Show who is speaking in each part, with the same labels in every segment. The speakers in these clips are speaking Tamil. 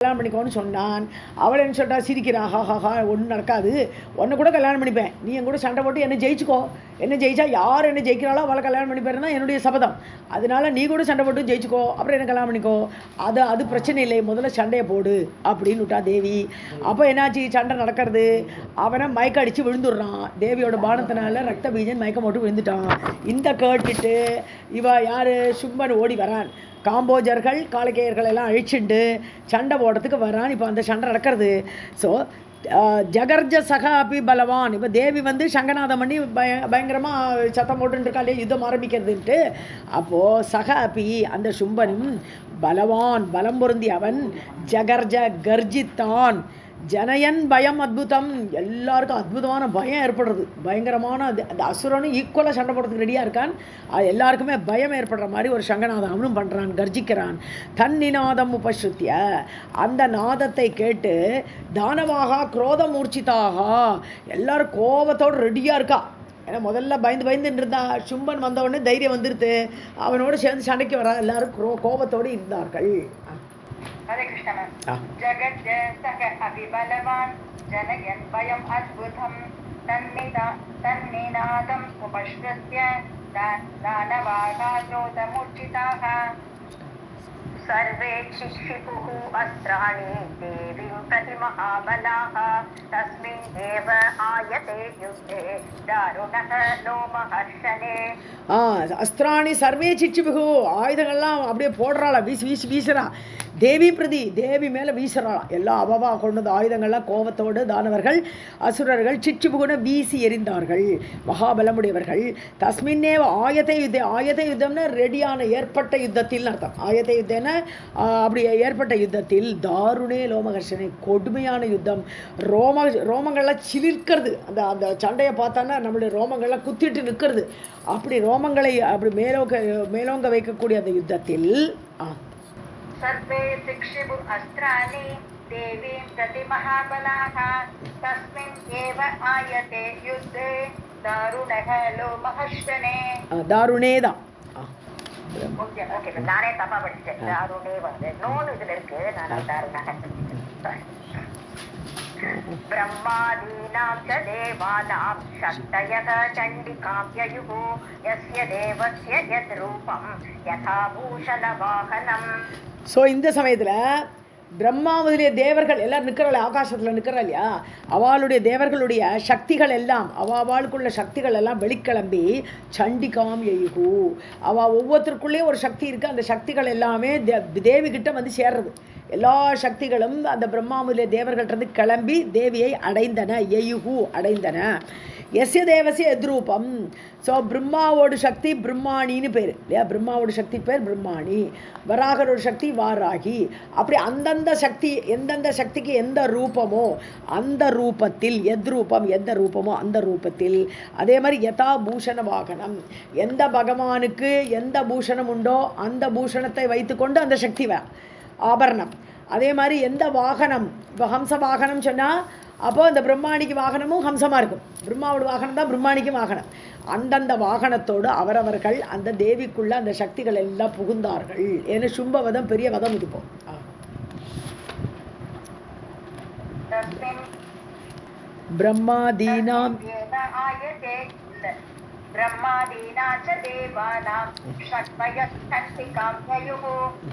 Speaker 1: கல்யாணம் பண்ணிக்கோன்னு சொன்னான். அவள் என்ன சொல்கிறா, சிரிக்கிறா, ஹாஹாஹா ஒன்றும் நடக்காது, ஒன்று கூட கல்யாணம் பண்ணிப்பேன், நீ என் கூட சண்டை போட்டு என்னை ஜெயிச்சுக்கோ, என்ன ஜெயிச்சா யார் என்ன ஜெயிக்கிறாளோ அவளை கல்யாணம் பண்ணிப்பேன் தான் என்னுடைய சபதம், அதனால நீ கூட சண்டை போட்டு ஜெயிச்சுக்கோ, அப்புறம் என்ன கல்யாணம் பண்ணிக்கோ, அது பிரச்சனை இல்லை, முதல்ல சண்டையை போடு அப்படின்னு விட்டா தேவி. அப்போ என்னாச்சு, சண்டை நடக்கிறது, அவனை மயக்க அடித்து விழுந்துடுறான், தேவியோட பானத்தினால ரத்த பீஜன் மயக்கம் போட்டு விழுந்துட்டான். இந்த கேட்டுட்டு இவ யார், சும்பன் ஓடி வரான், காம்போஜர்கள் காலகேயர்கள் எல்லாம் அழிச்சுண்டு சண்டை போடுறதுக்கு வரான். இப்போ அந்த சண்டை நடக்கிறது. ஸோ ஜகர்ஜ சகா அப்படி பலவான். இப்போ தேவி வந்து சங்கநாதம் பண்ணி பயங்கரமாக சத்தம் போட்டுருக்கா இல்லையா, யுத்தம் ஆரம்பிக்கிறதுன்ட்டு. அப்போது சக அப்பி அந்த சும்பனும் பலவான் பலம் பொருந்தி அவன் ஜகர்ஜ கர்ஜித்தான். ஜனயன் பயம் அத்புதம், எல்லாருக்கும் அற்புதமான பயம் ஏற்படுறது, பயங்கரமான அந்த அசுரனும் ஈக்குவலாக சண்டை போடுறதுக்கு ரெடியாக இருக்கான். அது எல்லாருக்குமே பயம் ஏற்படுற மாதிரி ஒரு சங்கநாதம் அவனும் பண்ணுறான், கர்ஜிக்கிறான். தன்னிநாதம் உபஸ்ருத்திய, அந்த நாதத்தை கேட்டு தானவாக குரோத மூர்ச்சிதாக, எல்லாரும் கோபத்தோடு ரெடியாக இருக்கா. ஏன்னா முதல்ல பயந்துட்டு இருந்தா, சும்பன் வந்தவுடனே தைரியம் வந்துடுது, அவனோடு சேர்ந்து சண்டைக்கு வர எல்லாரும் கோபத்தோடு இருந்தார்கள்.
Speaker 2: हरे कृष्ण मैम. जगत सक अभिबलवान जनयन् भयम् अद्भुतं तन्निनादम् उपश्रुत्य दानवाः क्रोधमूर्छिताः सर्वे शिक्षिपुः अस्त्राणि देवीं प्रति महाबलाः तस्मिन् एव आयते युद्धे दारुणः लोमहर्षणे.
Speaker 1: அஸ்திராணி சர்வே சிச்சுபிகு, ஆயுதங்கள்லாம் அப்படியே போடுறாளா, வீசுறா தேவி பிரதி, தேவி மேலே வீசுறாளா, எல்லா அவவா கொண்டது ஆயுதங்கள்லாம் கோபத்தோடு தானவர்கள் அசுரர்கள் சிச்சுபுகுன வீசி எறிந்தார்கள், மகாபலமுடையவர்கள். தஸ்மின்னே ஆயத்தை யுத்தம்னா ரெடியான ஏற்பட்ட யுத்தத்தில் அர்த்தம். ஆயத்தை யுத்தம்னா அப்படி ஏற்பட்ட யுத்தத்தில் தாருணே லோமகர்ஷனை, கொடுமையான யுத்தம், ரோமங்கள்லாம் சிலிர்க்கிறது, அந்த சண்டையை பார்த்தான்னா நம்மளுடைய ரோமங்கள்லாம் குத்திட்டு நிற்கிறது, அப்படி ரோமங்களை அப்படி மேலோங்க வைக்கக்கூடிய அந்த யுத்தத்தில்
Speaker 2: सर्वे शिक्षिबु अस्त्राणि देवीं प्रति महाबलाः तस्मिन् एव आयते युद्धे दारुणः लोमहर्षणे.
Speaker 1: दारुणे தான்.
Speaker 2: ஓகே நானே தப்பா படிச்சேன், தாருணே வந்து நோன் இதுல இருக்கு, நான் தாருணः. ब्रह्मादीनां च देवानां शक्तयः चण्डिकां ययुः यस्य देवस्य यद्रूपं यथा भूषणवाहनं.
Speaker 1: ஸோ இந்த சமயத்தில் பிரம்மா முதலிய தேவர்கள் எல்லோரும் நிற்கிறாள், ஆகாசத்தில் நிற்கிறா இல்லையா, அவளுடைய தேவர்களுடைய சக்திகள் எல்லாம், அவளுக்குள்ள சக்திகள் எல்லாம் வெளிக்கிளம்பி சண்டிகாம் எயுகு, அவள் ஒவ்வொருத்தருக்குள்ளேயும் ஒரு சக்தி இருக்குது, அந்த சக்திகள் எல்லாமே தேவிகிட்ட வந்து சேர்றது. எல்லா சக்திகளும் அந்த பிரம்மா முதலிய தேவர்கள்ட்ட கிளம்பி தேவியை அடைந்தன, எயுகு அடைந்தன. எஸ்ய தேவசிய எத்ரூபம். ஸோ பிரம்மாவோட சக்தி பிரம்மாணின்னு பேர் இல்லையா, பிரம்மாவோட சக்தி பேர் பிரம்மாணி, வராகரோட சக்தி வாராகி. அப்படி அந்தந்த சக்தி எந்தெந்த சக்திக்கு எந்த ரூபமோ அந்த ரூபத்தில், எத்ரூபம் எந்த ரூபமோ அந்த ரூபத்தில். அதே மாதிரி யதா பூஷண வாகனம், எந்த பகவானுக்கு எந்த பூஷணம் உண்டோ அந்த பூஷணத்தை வைத்துக்கொண்டு அந்த சக்தி ஆபரணம். அதே மாதிரி எந்த வாகனம், இப்போ ஹம்ச வாகனம் சொன்னால் அப்போது அந்த பிரம்மாணிக்கு வாகனமும் ஹம்சமாக இருக்கும், பிரம்மாவோட வாகனம் தான் பிரம்மாணிக்கு வாகனம். அந்தந்த வாகனத்தோடு அவரவர்கள் அந்த தேவிக்குள்ள அந்த சக்திகள் எல்லாம் புகுந்தார்கள். ஏன்னா சும்பவதம் பெரிய வதம் இருப்போம். பிரம்மாதீனாம்
Speaker 2: ब्रह्मादीनां च देवानां शक्तयः चण्डिकां ययुः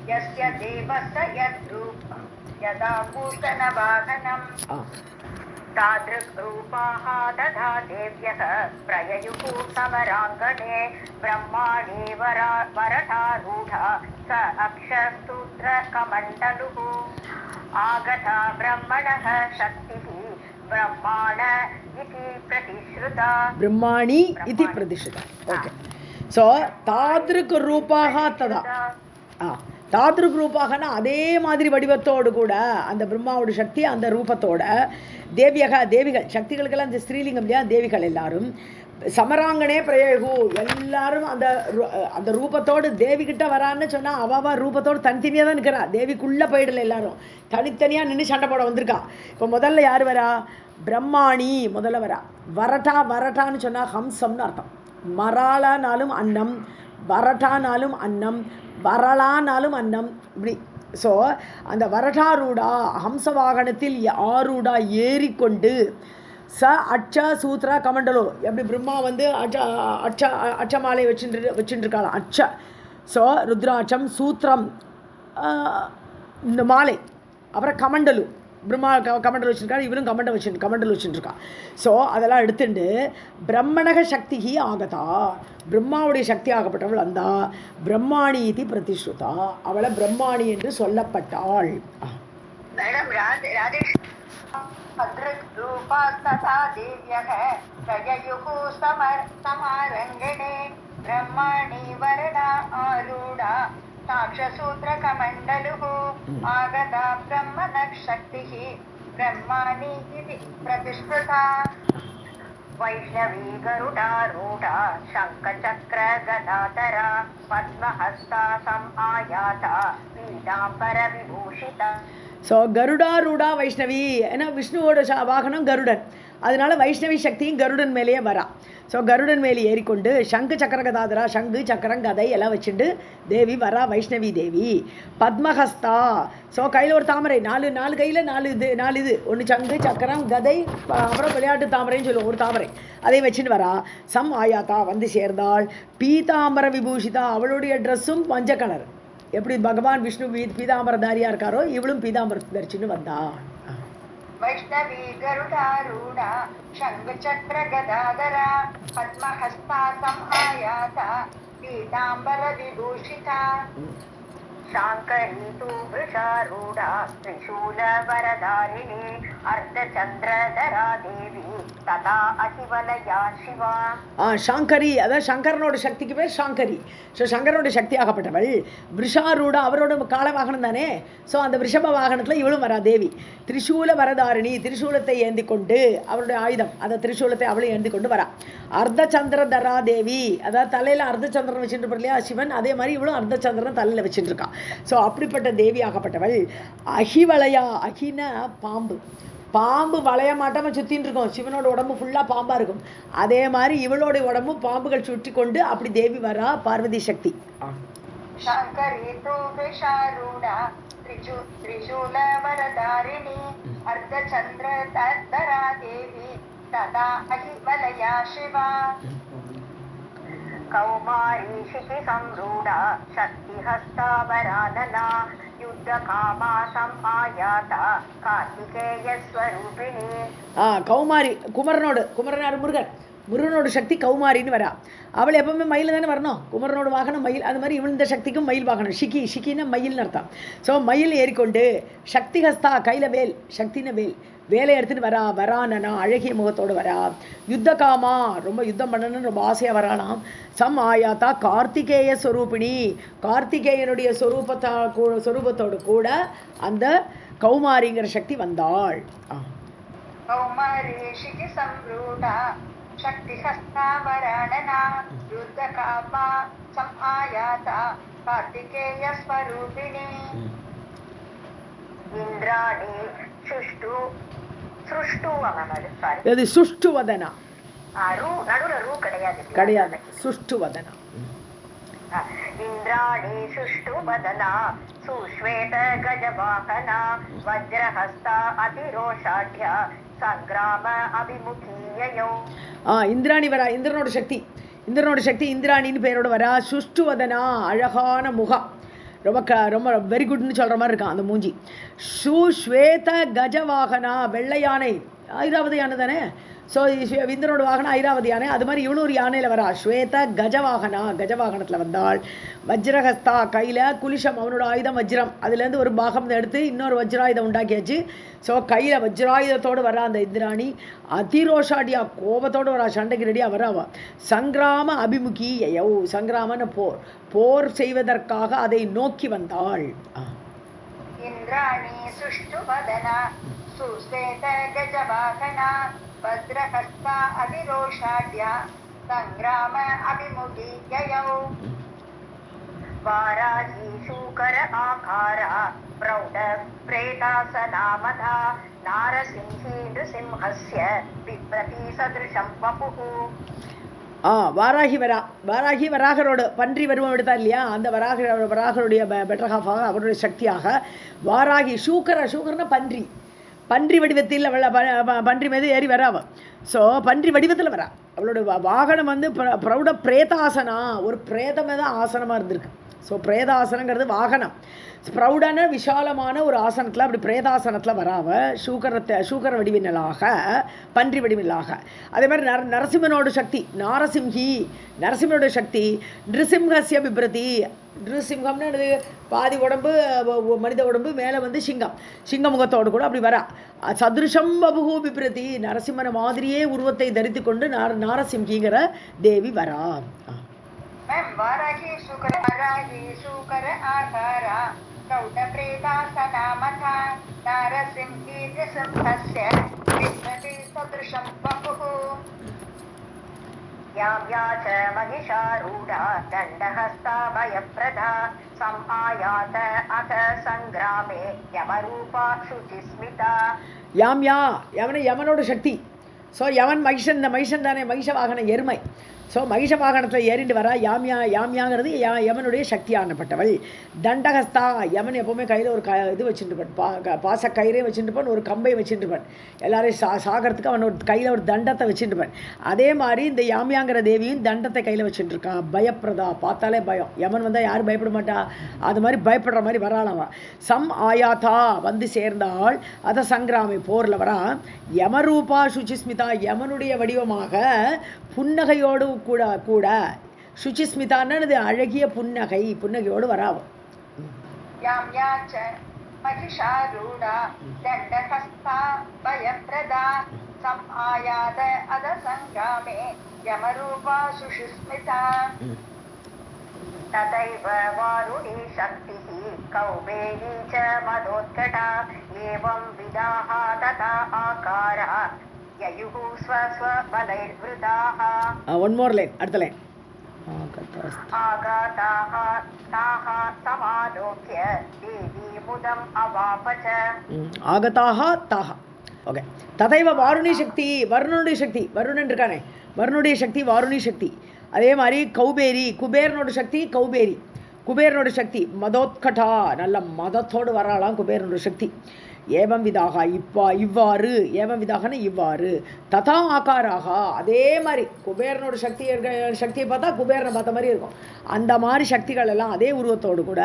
Speaker 2: यस्य देवस्य यद्रूपं यदा भूषणवाहनं तादृग्रूपाः तथा देव्यः प्रययुः समराङ्गणे ब्रह्माणि वरटारूढा स अक्षसूत्रकमण्डलुः आगता ब्रह्मणः शक्तिः ब्रह्माण इति प्रतिश्रुता.
Speaker 1: ब्रह्माणि इति प्रतिश्रुता. ओके. सो तादृक रूपाः तदा தாத்ருக் ரூபாகனா அதே மாதிரி வடிவத்தோடு கூட அந்த பிரம்மாவோட சக்தி அந்த ரூபத்தோட தேவிகள் சக்திகளுக்கெல்லாம் அந்த ஸ்ரீலிங்கம் இல்லையா, தேவிகள் எல்லாரும் சமராங்கனே பிரயோகு, எல்லாரும் அந்த ரூபத்தோடு தேவிகிட்ட வரான்னு சொன்னால் அவா ரூபத்தோடு தனித்தனியாக தான் நிற்கிறா, தேவிக்குள்ளே போயிடல, எல்லாரும் தனித்தனியாக நின்று சண்டை போட வந்திருக்கா. இப்போ முதல்ல யார் வரா, பிரம்மாணி முதல்ல வரா. வரட்டான்னு சொன்னால் ஹம்சம்னு அர்த்தம். மராளானாலும் அன்னம், வரட்டானாலும் அன்னம், வரலானாலும் அன்னம், இப்படி ஸோ அந்த வரட்டாரூடா ஹம்ச வாகனத்தில் ஆரூடா ஏறிக்கொண்டு ச அட்ச சூத்ரா கமண்டலோ, எப்படி பிரம்மா வந்து அட்சமாலை வச்சுருக்காளாம் அட்ச. ஸோ ருத்ராட்சம் சூத்திரம் இந்த மாலை, அப்புறம் கமண்டலு பிரம்மா கமண்டல் வச்சுருக்காரு, இவரும் கமண்டல் வச்சுருக்கா. ஸோ அதெல்லாம் எடுத்துட்டு பிரம்மணக சக்தி ஆகதா, பிரம்மாவுடைய சக்தி ஆகப்பட்டவள் அந்த பிரம்மாணி இது பிரதிஷ்ருதா, அவளை பிரம்மாணி என்று சொல்லப்பட்டாள்.
Speaker 2: மேடம் ராதேஷ் அத்ருபா ததா தேவ்யக பிரஜயுகு சமாரங்கணே பிரம்மாணி வரடா ஆரூடா சாக்ஷசூத்ர கமண்டலுஹு ஆகதா பிரம்மணக்ஷக்திஹ பிரம்மாணி இதி பிரதிஷ்ருதா வைஷ்ணவி கருடாரூடா சங்கசக்ர கதாதரா பத்மஹஸ்தா சம்ஆயாதா பீதாம்பர விபூஷிதா.
Speaker 1: ஸோ கருடாரூடா வைஷ்ணவி, ஏன்னா விஷ்ணுவோட வாகனம் கருடன், அதனால வைஷ்ணவி சக்தியும் கருடன் மேலேயே வரா. ஸோ கருடன் மேலே ஏறிக்கொண்டு சங்கு சக்கர கதாதரா, சங்கு சக்கரம் கதை எல்லாம் வச்சுட்டு தேவி வரா, வைஷ்ணவி தேவி. பத்மஹஸ்தா, ஸோ கையில் ஒரு தாமரை, நாலு கையில் நாலு இது ஒன்று சங்கு சக்கரம் கதை, அப்புறம் விளையாட்டு தாமரைன்னு சொல்லுவோம், ஒரு தாமரை அதை வச்சுட்டு வரா. சம் ஆயாத்தா வந்து சேர்ந்தாள். பீதாம்பர விபூஷிதா, அவளுடைய ட்ரெஸ்ஸும் மஞ்சள் கலர், எப்படி பகவான் விஷ்ணு பீதாம்பரதாரியா இருக்காரோ இவளும் பீதாம்பரம் தரிச்சுன்னு வந்தாள்.
Speaker 2: வைஷ்ணவி கருடாரூடா சங்க சக்கர கதாதரா பத்மஹஸ்தா சம்ஆயாதா பீதாம்பர விபூஷிதா சாங்கரி தூ விருஷாரூடா திரிசூல வரதாரிணி அர்த்தச்சந்திரதரா தேவி ததா அசிவலயா சிவா.
Speaker 1: சாங்கரி, அதாவது சங்கரனோட சக்திக்கு பேர் சாங்கரி. ஸோ சங்கரனோட சக்தி ஆகப்பட்டவள். விருஷாரூடா, அவரோட கால வாகனம் தானே. ஸோ அந்த ரிஷப வாகனத்தில் இவளும் வரா தேவி. திரிசூல வரதாரிணி, திரிசூலத்தை ஏந்தி கொண்டு, அவருடைய ஆயுதம் அந்த திரிசூலத்தை அவளும் ஏந்தி கொண்டு வரா. அர்த்தச்சந்திரதரா தேவி, அதாவது தலையில் அர்த்தச்சந்திரன் வச்சுட்டு இல்லையா சிவன், அதே மாதிரி இவளும் அர்த்தச்சந்திரன் தலையில் வச்சுட்டு இருக்கா. ஸோ அப்படிப்பட்ட தேவி ஆகப்பட்டவள். அகிவலயா, அகின பாம்பு வளைய மாட்டாமல் சுற்றின்னு இருக்கோம், சிவனோட உடம்பு ஃபுல்லாக பாம்பாக இருக்கும். அதே மாதிரி இவளோட உடம்பு பாம்புகள் சுற்றி கொண்டு அப்படி தேவி வரா, பார்வதி சக்தி.
Speaker 2: திரிசூல வரதாரிணி அர்த்தச்சந்திரதரா தேவி ததா அகிவலயா சிவா. கௌமாரி சிகி சம்ரூடா சக்திஹஸ்தாவரானனா யுத்தகாமா சம்ஆயாதா கார்த்திகேயஸ்வரூபிணி.
Speaker 1: கௌமாரி, குமரனார் முருகனோட சக்தி கௌமாரின்னு வரா. அவள் எப்பவுமே மயில் தானே வரணும், குமரனோட வாகனம் மயில், அது மாதிரி இவன் இந்த சக்திக்கும் மயில் வாகனம். ஷிக்கின்னா மயில்னு அர்த்தம். ஸோ மயில் ஏறிக்கொண்டு சக்திஹஸ்தா, கையில் வேல், சக்தின வேலை எடுத்துகிட்டு வரானனா அழகிய முகத்தோடு வரா. யுத்தகாமா, ரொம்ப யுத்தம் பண்ணணும்னு ரொம்ப ஆசையாக வரானாம். சம் ஆயாத்தா கார்த்திகேய ஸ்வரூபிணி, கார்த்திகேயனுடைய சொரூபத்தோடு கூட அந்த கௌமாரிங்கிற சக்தி வந்தாள்.
Speaker 2: கௌமாரி சிகி சம்ரூடா சக்திஹஸ்தாவரானனா யுத்தகாமா சம்ஆயாதா கார்த்திகேயஸ்வரூபிணி. இந்திராணி
Speaker 1: சுஷ்டுவதனா,
Speaker 2: கிடையாது
Speaker 1: சுஷ்டுவதனா.
Speaker 2: இந்திராணி சுஷ்டுவதனா சுஸ்வேத கஜவாகனா வஜ்ரஹஸ்தா அதிரோஷாட்யா சங்கிராம அபிமுகீயயோ.
Speaker 1: இந்திராணி வரா, இந்திரனோட சக்தி இந்திராணின்னு பேரோட வரா. சுஷ்டுவதனா, அழகான முகம், ரொம்ப வெரி குட்னு சொல்கிற மாதிரி இருக்கான் அந்த மூஞ்சி. ஸ்வேத கஜவாகனா, வெள்ளை யானை, ஐராவதி யானை தானே. ஸோ இந்திரனோட வாகனம் ஐராவதி யானை, அது மாதிரி இவளும் ஒரு யானையில் வரா. ஸ்வேத கஜவாகனத்தில் வந்தாள். வஜ்ரஹஸ்தா, கையில் குலிஷம், அவனோட ஆயுதம் வஜ்ரம், அதுலேருந்து ஒரு பாகம் எடுத்து இன்னொரு வஜ்ராயுதம் உண்டாக்கியாச்சு. ஸோ கையில் வஜ்ராயுதத்தோடு வரா அந்த இந்திராணி. அதிரோஷாடியா, கோபத்தோடு வரா, சண்டைக்கு ரெடியாக வராவா. சங்கிராம அபிமுகி யயௌ, சங்கிராமன போர் செய்வதற்காக அதை நோக்கி வந்தாள்.
Speaker 2: இந்திராணி சுஷ்டுவதனா சுஸ்வேத கஜவாகனா வஜ்ரஹஸ்தா அதிரோஷாட்யா சங்கிராம அபிமுகீயயௌ. வாராஹி சூகர ஆகாரா பிரௌಢ பிரேதாசனாமதா நாரசிம்ஹி நிருசிம்ஹஸ்ய விப்ரதி சத்ருஷம் வபுஹு.
Speaker 1: வாராகி வாராகி வராகரோடு பன்றி வருவம் எடுத்தா இல்லையா, அந்த வராகருடைய பெட்டர் ஹாஃபாக அவருடைய சக்தியாக வாராகி சூக்கரன்னா பன்றி வடிவத்தில் பன்றி மீது ஏறி வராவ. ஸோ பன்றி வடிவத்தில் வரா. அவளோட வாகனம் வந்து பிரௌட பிரேதாசனா, ஒரு பிரேதமே தான் ஆசனமாக இருந்திருக்கு. ஸோ பிரேதாசனங்கிறது வாகனம். ப்ரௌடான விஷாலமான ஒரு ஆசனத்தில் அப்படி பிரேதாசனத்தில் வராவ சூக்கர வடிவினலாக பன்றி வடிவினலாக. அதே மாதிரி நரசிம்மனோட சக்தி நரசிம்மனோட சக்தி நிருசிம்ஹஸ்ய பிப்ரதி. நிருசிம்ஹம்னு பாதி உடம்பு மனித உடம்பு, மேலே வந்து சிங்க முகத்தோடு கூட அப்படி வரா. சதுருஷம் பபுகு பிப்ரதி, நரசிம்மன மாதிரியே உருவத்தை தரித்து கொண்டு நாரசிம்ஹிங்கிற தேவி வரா.
Speaker 2: वाराही शूकर आकारा प्रौढ प्रेतासना मथा नारसिंही नृसिंहस्य विद्मति सदृशं वपुः यां च महिषारूढा दण्डहस्ता भयप्रदा समायात अथ सङ्ग्रामे यमरूपा शुचिस्मिता.
Speaker 1: யமனோட சக்தி. ஸோ யமன் மகிஷன், இந்த மகிஷன் தானே மகிஷ வாகன எருமை. ஸோ மகிஷ வாகனத்தில் ஏறிண்டு வரா. யாமியாங்கிறது யமனுடைய சக்தியானப்பட்டவள். தண்டகஸ்தா, யமன் எப்போவுமே கையில் ஒரு இது வச்சுட்டுப்பான், பாச கயிறே வச்சுட்டுப்பான், ஒரு கம்பை வச்சுட்டுப்பான். எல்லாரையும் சாகிறதுக்கு அவன் ஒரு கையில் ஒரு தண்டத்தை வச்சுட்டுப்பான். அதே மாதிரி இந்த யாமியாங்கிற தேவியும் தண்டத்தை கையில் வச்சுட்டுருக்கான். பயப்பிரதா, பார்த்தாலே பயம். யமன் வந்தால் யாரும் பயப்பட மாட்டா, அது மாதிரி பயப்படுற மாதிரி வராளவா. சம் ஆயாத்தா, வந்து சேர்ந்தால் அத சங்கிராமி போரில் வரா. யமரூபா சுச்சிஸ்மிதா, யமனுடைய வடிவமாக புன்னகையோடு கூட சுச்சிஸ்மிதான்னு அழகிய புன்னகையோடு வராவும்.
Speaker 2: तदैव वारुणी शक्तिः कौबेरी च मदोत्कटा एवं विदाः तथा आकारा ययुः स्वस्वबलैर्वृताः.
Speaker 1: one more line, அடுத்த லைன்.
Speaker 2: आगताः ताः समालोक्य देवी मुदम् अवाप च.
Speaker 1: आगताः ताः. ஓகே. ததைவ வாருணி சக்தி, வருணனுடைய சக்தி, வருணன் இருக்கானே, வருணுடைய சக்தி வாருணி சக்தி. அதே மாதிரி கௌபேரி, குபேரனோட சக்தி குபேரனோட சக்தி மதோத்கட்டா, நல்ல மதத்தோடு வராலாம் குபேரனோட சக்தி. ஏவம் விதாக இவ்வாறு, ஏவம் விதாகனா இவ்வாறு, ததா ஆகாராக, அதே மாதிரி குபேரனோட சக்தியை பார்த்தா குபேரனை பார்த்த மாதிரி இருக்கும். அந்த மாதிரி சக்திகள் எல்லாம் அதே உருவத்தோடு கூட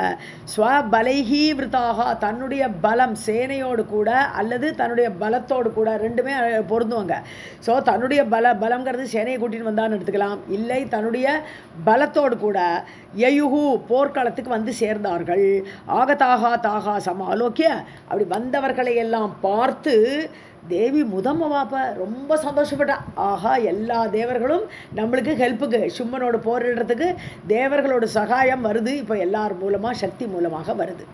Speaker 1: ஸ்வபலைஹி விருத்தாக, தன்னுடைய பலம் சேனையோடு கூட அல்லது தன்னுடைய பலத்தோடு கூட, ரெண்டுமே பொருந்துவாங்க. ஸோ தன்னுடைய பலம்ங்கிறது சேனையை கூட்டின்னு வந்தான்னு எடுத்துக்கலாம், இல்லை தன்னுடைய பலத்தோடு கூட யயுகு போர்க்களத்துக்கு வந்து சேர்ந்தார்கள். தாகா சமாலோக்கிய, அப்படி வந்தவர்களை எல்லாம் பார்த்து தேவி முதமவாப்ப ரொம்ப சந்தோஷப்பட்டா. ஆஹா, எல்லா தேவர்களும் நம்மளுக்கு ஹெல்ப்புக்கு, சும்மனோட போரிடுறதுக்கு தேவர்களோட சகாயம் வருது. இப்போ எல்லார் மூலமாக சக்தி மூலமாக வருது.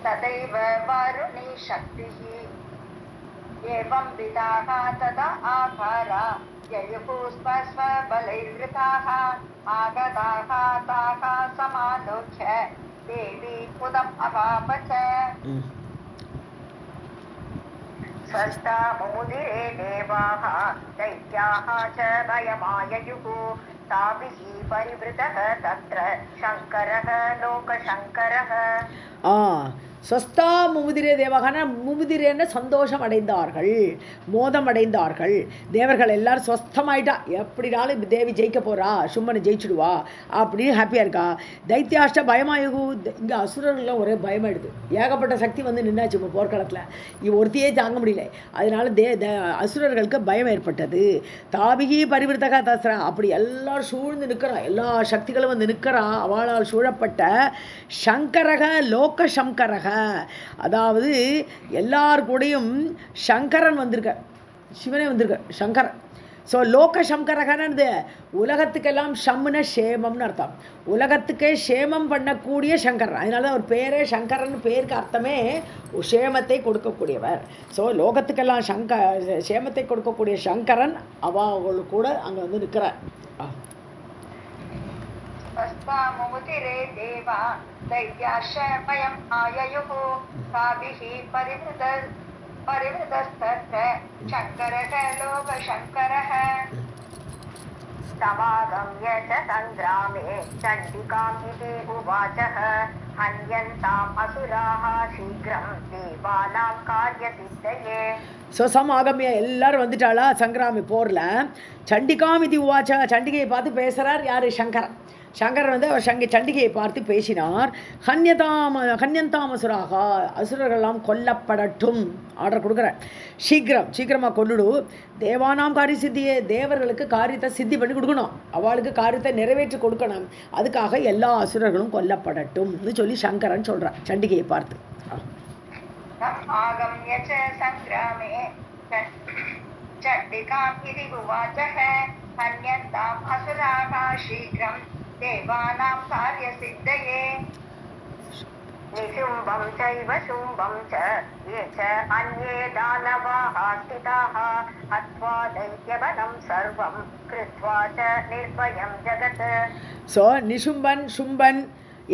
Speaker 2: ததைவ வருணி சக்திஹி ஏவம் விதாக ததா ஆகாரா யயுஹு ஸ்வஸ்வபலைர்விருதாः ஆகதாः தாः சமாலோக்ய தேவி முதம் அவாப ச. ஸ்வஸ்தா முமுதிரே தேவாः दैत्याः च भयमाययुः ताभिः परिवृतः तत्र शङ्करः लोकशङ्करः.
Speaker 1: ஸ்வஸ்தா முமுதிரே தேவகான, முமுதிரேன்னு சந்தோஷம் அடைந்தார்கள், மோதம் அடைந்தார்கள். தேவர்கள் எல்லாரும் ஸ்வஸ்தமாயிட்டா, எப்படினாலும் தேவி ஜெயிக்க போறா, சும்மனை ஜெயிச்சுடுவா அப்படின்னு ஹாப்பியாக இருக்கா. தைத்தியாஷ்ட பயமாயுகு, இங்கே அசுரர்கள்லாம் ஒரே பயமாயிடுது. ஏகப்பட்ட சக்தி வந்து நின்னாச்சு இப்போ போர்க்களத்தில், ஒருத்தையே தாங்க முடியல. அதனால அசுரர்களுக்கு பயம் ஏற்பட்டது. தாபிகி பரிவிருத்தக தஸ்ரா, அப்படி எல்லாரும் சூழ்ந்து நிற்கிறா, எல்லா சக்திகளும் வந்து நிற்கிறா. அவளால் சூழப்பட்ட சங்கரக லோக சங்கரக, அதாவது எல்லார் கூடயும் சங்கரன் வந்திருக்க, சிவனே வந்திருக்க சங்கரன். ஸோ லோக சங்கரகன்னு உலகத்துக்கெல்லாம் ஷம்முன ஷேமம்னு அர்த்தம், உலகத்துக்கே ஷேமம் பண்ணக்கூடிய சங்கரன். அதனால தான் ஒரு பேரே சங்கரன், பேருக்கு அர்த்தமே ஷேமத்தை கொடுக்கக்கூடியவர். ஸோ லோகத்துக்கெல்லாம் ஷேமத்தை கொடுக்கக்கூடிய சங்கரன் அவள் கூட அங்கே வந்து நிற்கிறார்.
Speaker 2: मुमुतिरे देवा दैत्याश्च भयम् आययुः ताभिः परिवृतस्तत्र शङ्करः लोकशङ्करः. समागम्य च सङ्ग्रामे चण्डिकाम् इति उवाचः हन्यन्ताम् असुराः शीघ्रं देवानां कार्यसिद्धये.
Speaker 1: ஸோ சமாகமியா எல்லாரும் வந்துட்டாளா சங்கராமி போரில். சண்டிகாமிதி உவாச்ச, சண்டிகையை பார்த்து பேசுகிறார் யார்? சங்கரன். சங்கரன் வந்து அவர் சண்டிகையை பார்த்து பேசினார். ஹன்யந்தாம் அசுராக, அசுரர்கள்லாம் கொல்லப்படட்டும் ஆர்டர் கொடுக்குறார். சீக்கிரமாக கொண்டுடு. தேவானாம் காரிய சித்தியே, தேவர்களுக்கு காரியத்தை சித்தி பண்ணி கொடுக்கணும், அவளுக்கு காரியத்தை நிறைவேற்றி கொடுக்கணும், அதுக்காக எல்லா அசுரர்களும் கொல்லப்படட்டும்னு சொல்லி சங்கரன் சொல்கிறார் சண்டிகையை பார்த்து.
Speaker 2: आगम्य च सङ्ग्रामे चण्डिकाम् इति उवाचः हन्यन्ताम् असुराः शीघ्रं देवानां कार्यसिद्धये. निशुम्भं चैव शुम्भं च ये च अन्ये दानवाः स्थिताः हत्वा दैत्यबलं सर्वं कृत्वा च निर्भयं जगत्.
Speaker 1: ஸோ நிஷும்பன் சும்பன்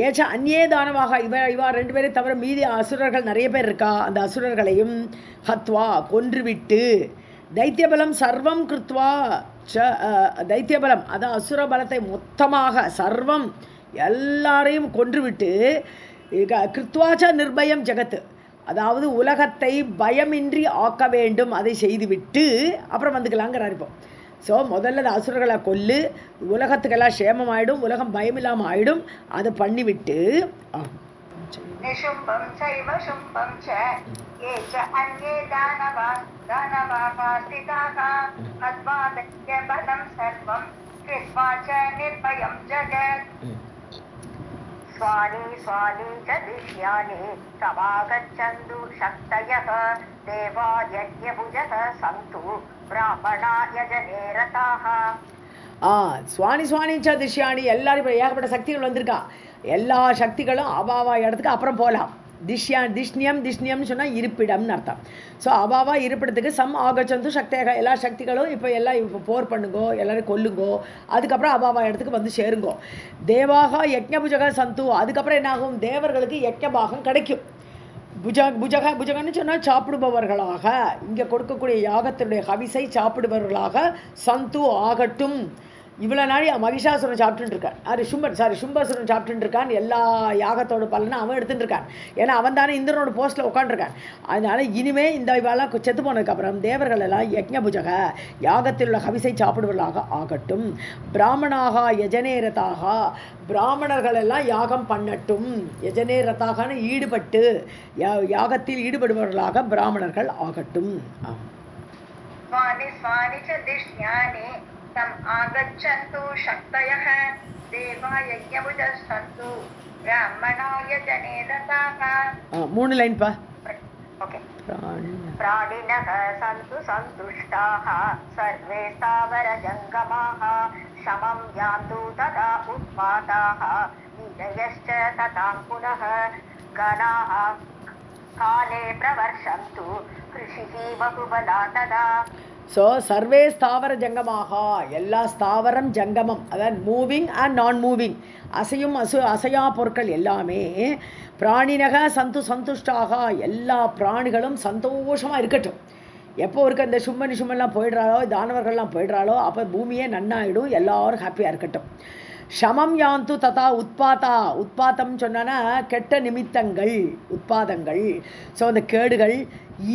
Speaker 1: ஏச்ச அந்நே தானவாக இவா ரெண்டு பேரை தவிர மீதி அசுரர்கள் நிறைய பேர் இருக்கா, அந்த அசுரர்களையும் ஹத்வா கொன்றுவிட்டு தைத்தியபலம் சர்வம் கிருத்வா தைத்தியபலம் அதான் அசுர பலத்தை மொத்தமாக சர்வம் எல்லாரையும் கொன்றுவிட்டு கிருத்வாச்ச நிர்பயம் ஜெகத்து, அதாவது உலகத்தை பயமின்றி ஆக்க வேண்டும், அதை செய்துவிட்டு அப்புறம் வந்துக்கலாங்கிறார். இப்போ ஸோ முதல்ல அசுரர்களை கொல்லு, உலகத்துக்கெல்லாம் சேமம் ஆகிடும், உலகம் பயமில்லாமல் ஆகிடும், அதை பண்ணிவிட்டு
Speaker 2: निशुम्भं चैव शुम्भं च ये च अन्ये दानवाः स्थिताः हत्वा दैत्यबलं सर्वं कृत्वा च निर्भयं जगत्. स्वानि स्वानि च दिश्यानि समागच्छन्तु शक्तयः देवा यज्ञभुजः सन्तु ब्राह्मणा यजने रताः.
Speaker 1: சுவானி சுவானிச்சா திஷ்யாணி எல்லாரும் இப்போ ஏகப்பட்ட சக்திகள் வந்திருக்கா, எல்லா சக்திகளும் அவாவா இடத்துக்கு அப்புறம் போகலாம். திஷ்ணியம்னு சொன்னால் இருப்பிடம்னு அர்த்தம். ஸோ அவாவா இருப்பிடத்துக்கு ஆகச்சந்து சக்தியாக எல்லா சக்திகளும் இப்போ போர் பண்ணுங்கோ, எல்லோரும் கொல்லுங்கோ, அதுக்கப்புறம் அவாவா இடத்துக்கு வந்து சேருங்கோ. தேவாக யஜ்ஞபுஜக சந்து, அதுக்கப்புறம் என்னாகும், தேவர்களுக்கு யஜ்ஞபாகம் கிடைக்கும். புஜகன்னு சொன்னால் சாப்பிடுபவர்களாக, இங்கே கொடுக்கக்கூடிய யாகத்தினுடைய ஹவிசை சாப்பிடுபவர்களாக சந்து ஆகட்டும். இவ்வளோ நாள் மகிஷாசுரன் சாப்பிட்டுட்டு இருக்கான், சும்பாசுரன் சாப்பிட்டுட்டு இருக்கான், எல்லா யாகத்தோட பலனை அவன் எடுத்துகிட்டு இருக்கான். ஏன்னா அவன் தானே இந்திரனோட போஸ்ட்டில் உட்காந்துருக்கான். அதனால் இனிமே இந்த இவெல்லாம் செத்து போனதுக்கப்புறம் தேவர்கள் எல்லாம் யஜ்ஞபுஜக யாகத்தில் உள்ள ஹவிசை சாப்பிடுவர்களாக ஆகட்டும். பிராமணாக யஜனேரதாக, பிராமணர்கள் எல்லாம் யாகம் பண்ணட்டும். யஜனேரத்தாகனு ஈடுபட்டு யாகத்தில் ஈடுபடுபவர்களாக பிராமணர்கள் ஆகட்டும்.
Speaker 2: तम् आगच्छन्तु शक्तयः देवा यज्ञभुजः सन्तु ब्राह्मणा यजने रताः.
Speaker 1: 3 லைன் பா.
Speaker 2: ओके. प्राणिनः सन्तु सन्तुष्टाः सर्वे स्थावरजङ्गमाः शमं यान्तु तदा उत्पाताः वीरयश्च तथा पुनः गणाः काले प्रवर्षन्तु कृषिः बहुबला तदा.
Speaker 1: ஸோ சர்வே ஸ்தாவர ஜங்கமாக, எல்லா ஸ்தாவரம் ஜங்கமம், அதாவது மூவிங் அண்ட் நான் மூவிங், அசையும் அசையா பொருட்கள் எல்லாமே பிராணினக சந்துஷ்டாக, எல்லா பிராணிகளும் சந்தோஷமாக இருக்கட்டும். எப்போ இருக்க இந்த சும்மன்லாம் போயிடுறாளோ, தானவர்கள்லாம் போயிடுறாளோ, அப்போ பூமியே நன்னாயிடும், எல்லாரும் ஹாப்பியாக இருக்கட்டும். ஷமம் யாந்து ததா உத்பாத்தம் சொன்னா கெட்ட நிமித்தங்கள், உத்பாதங்கள், ஸோ அந்த கேடுகள்.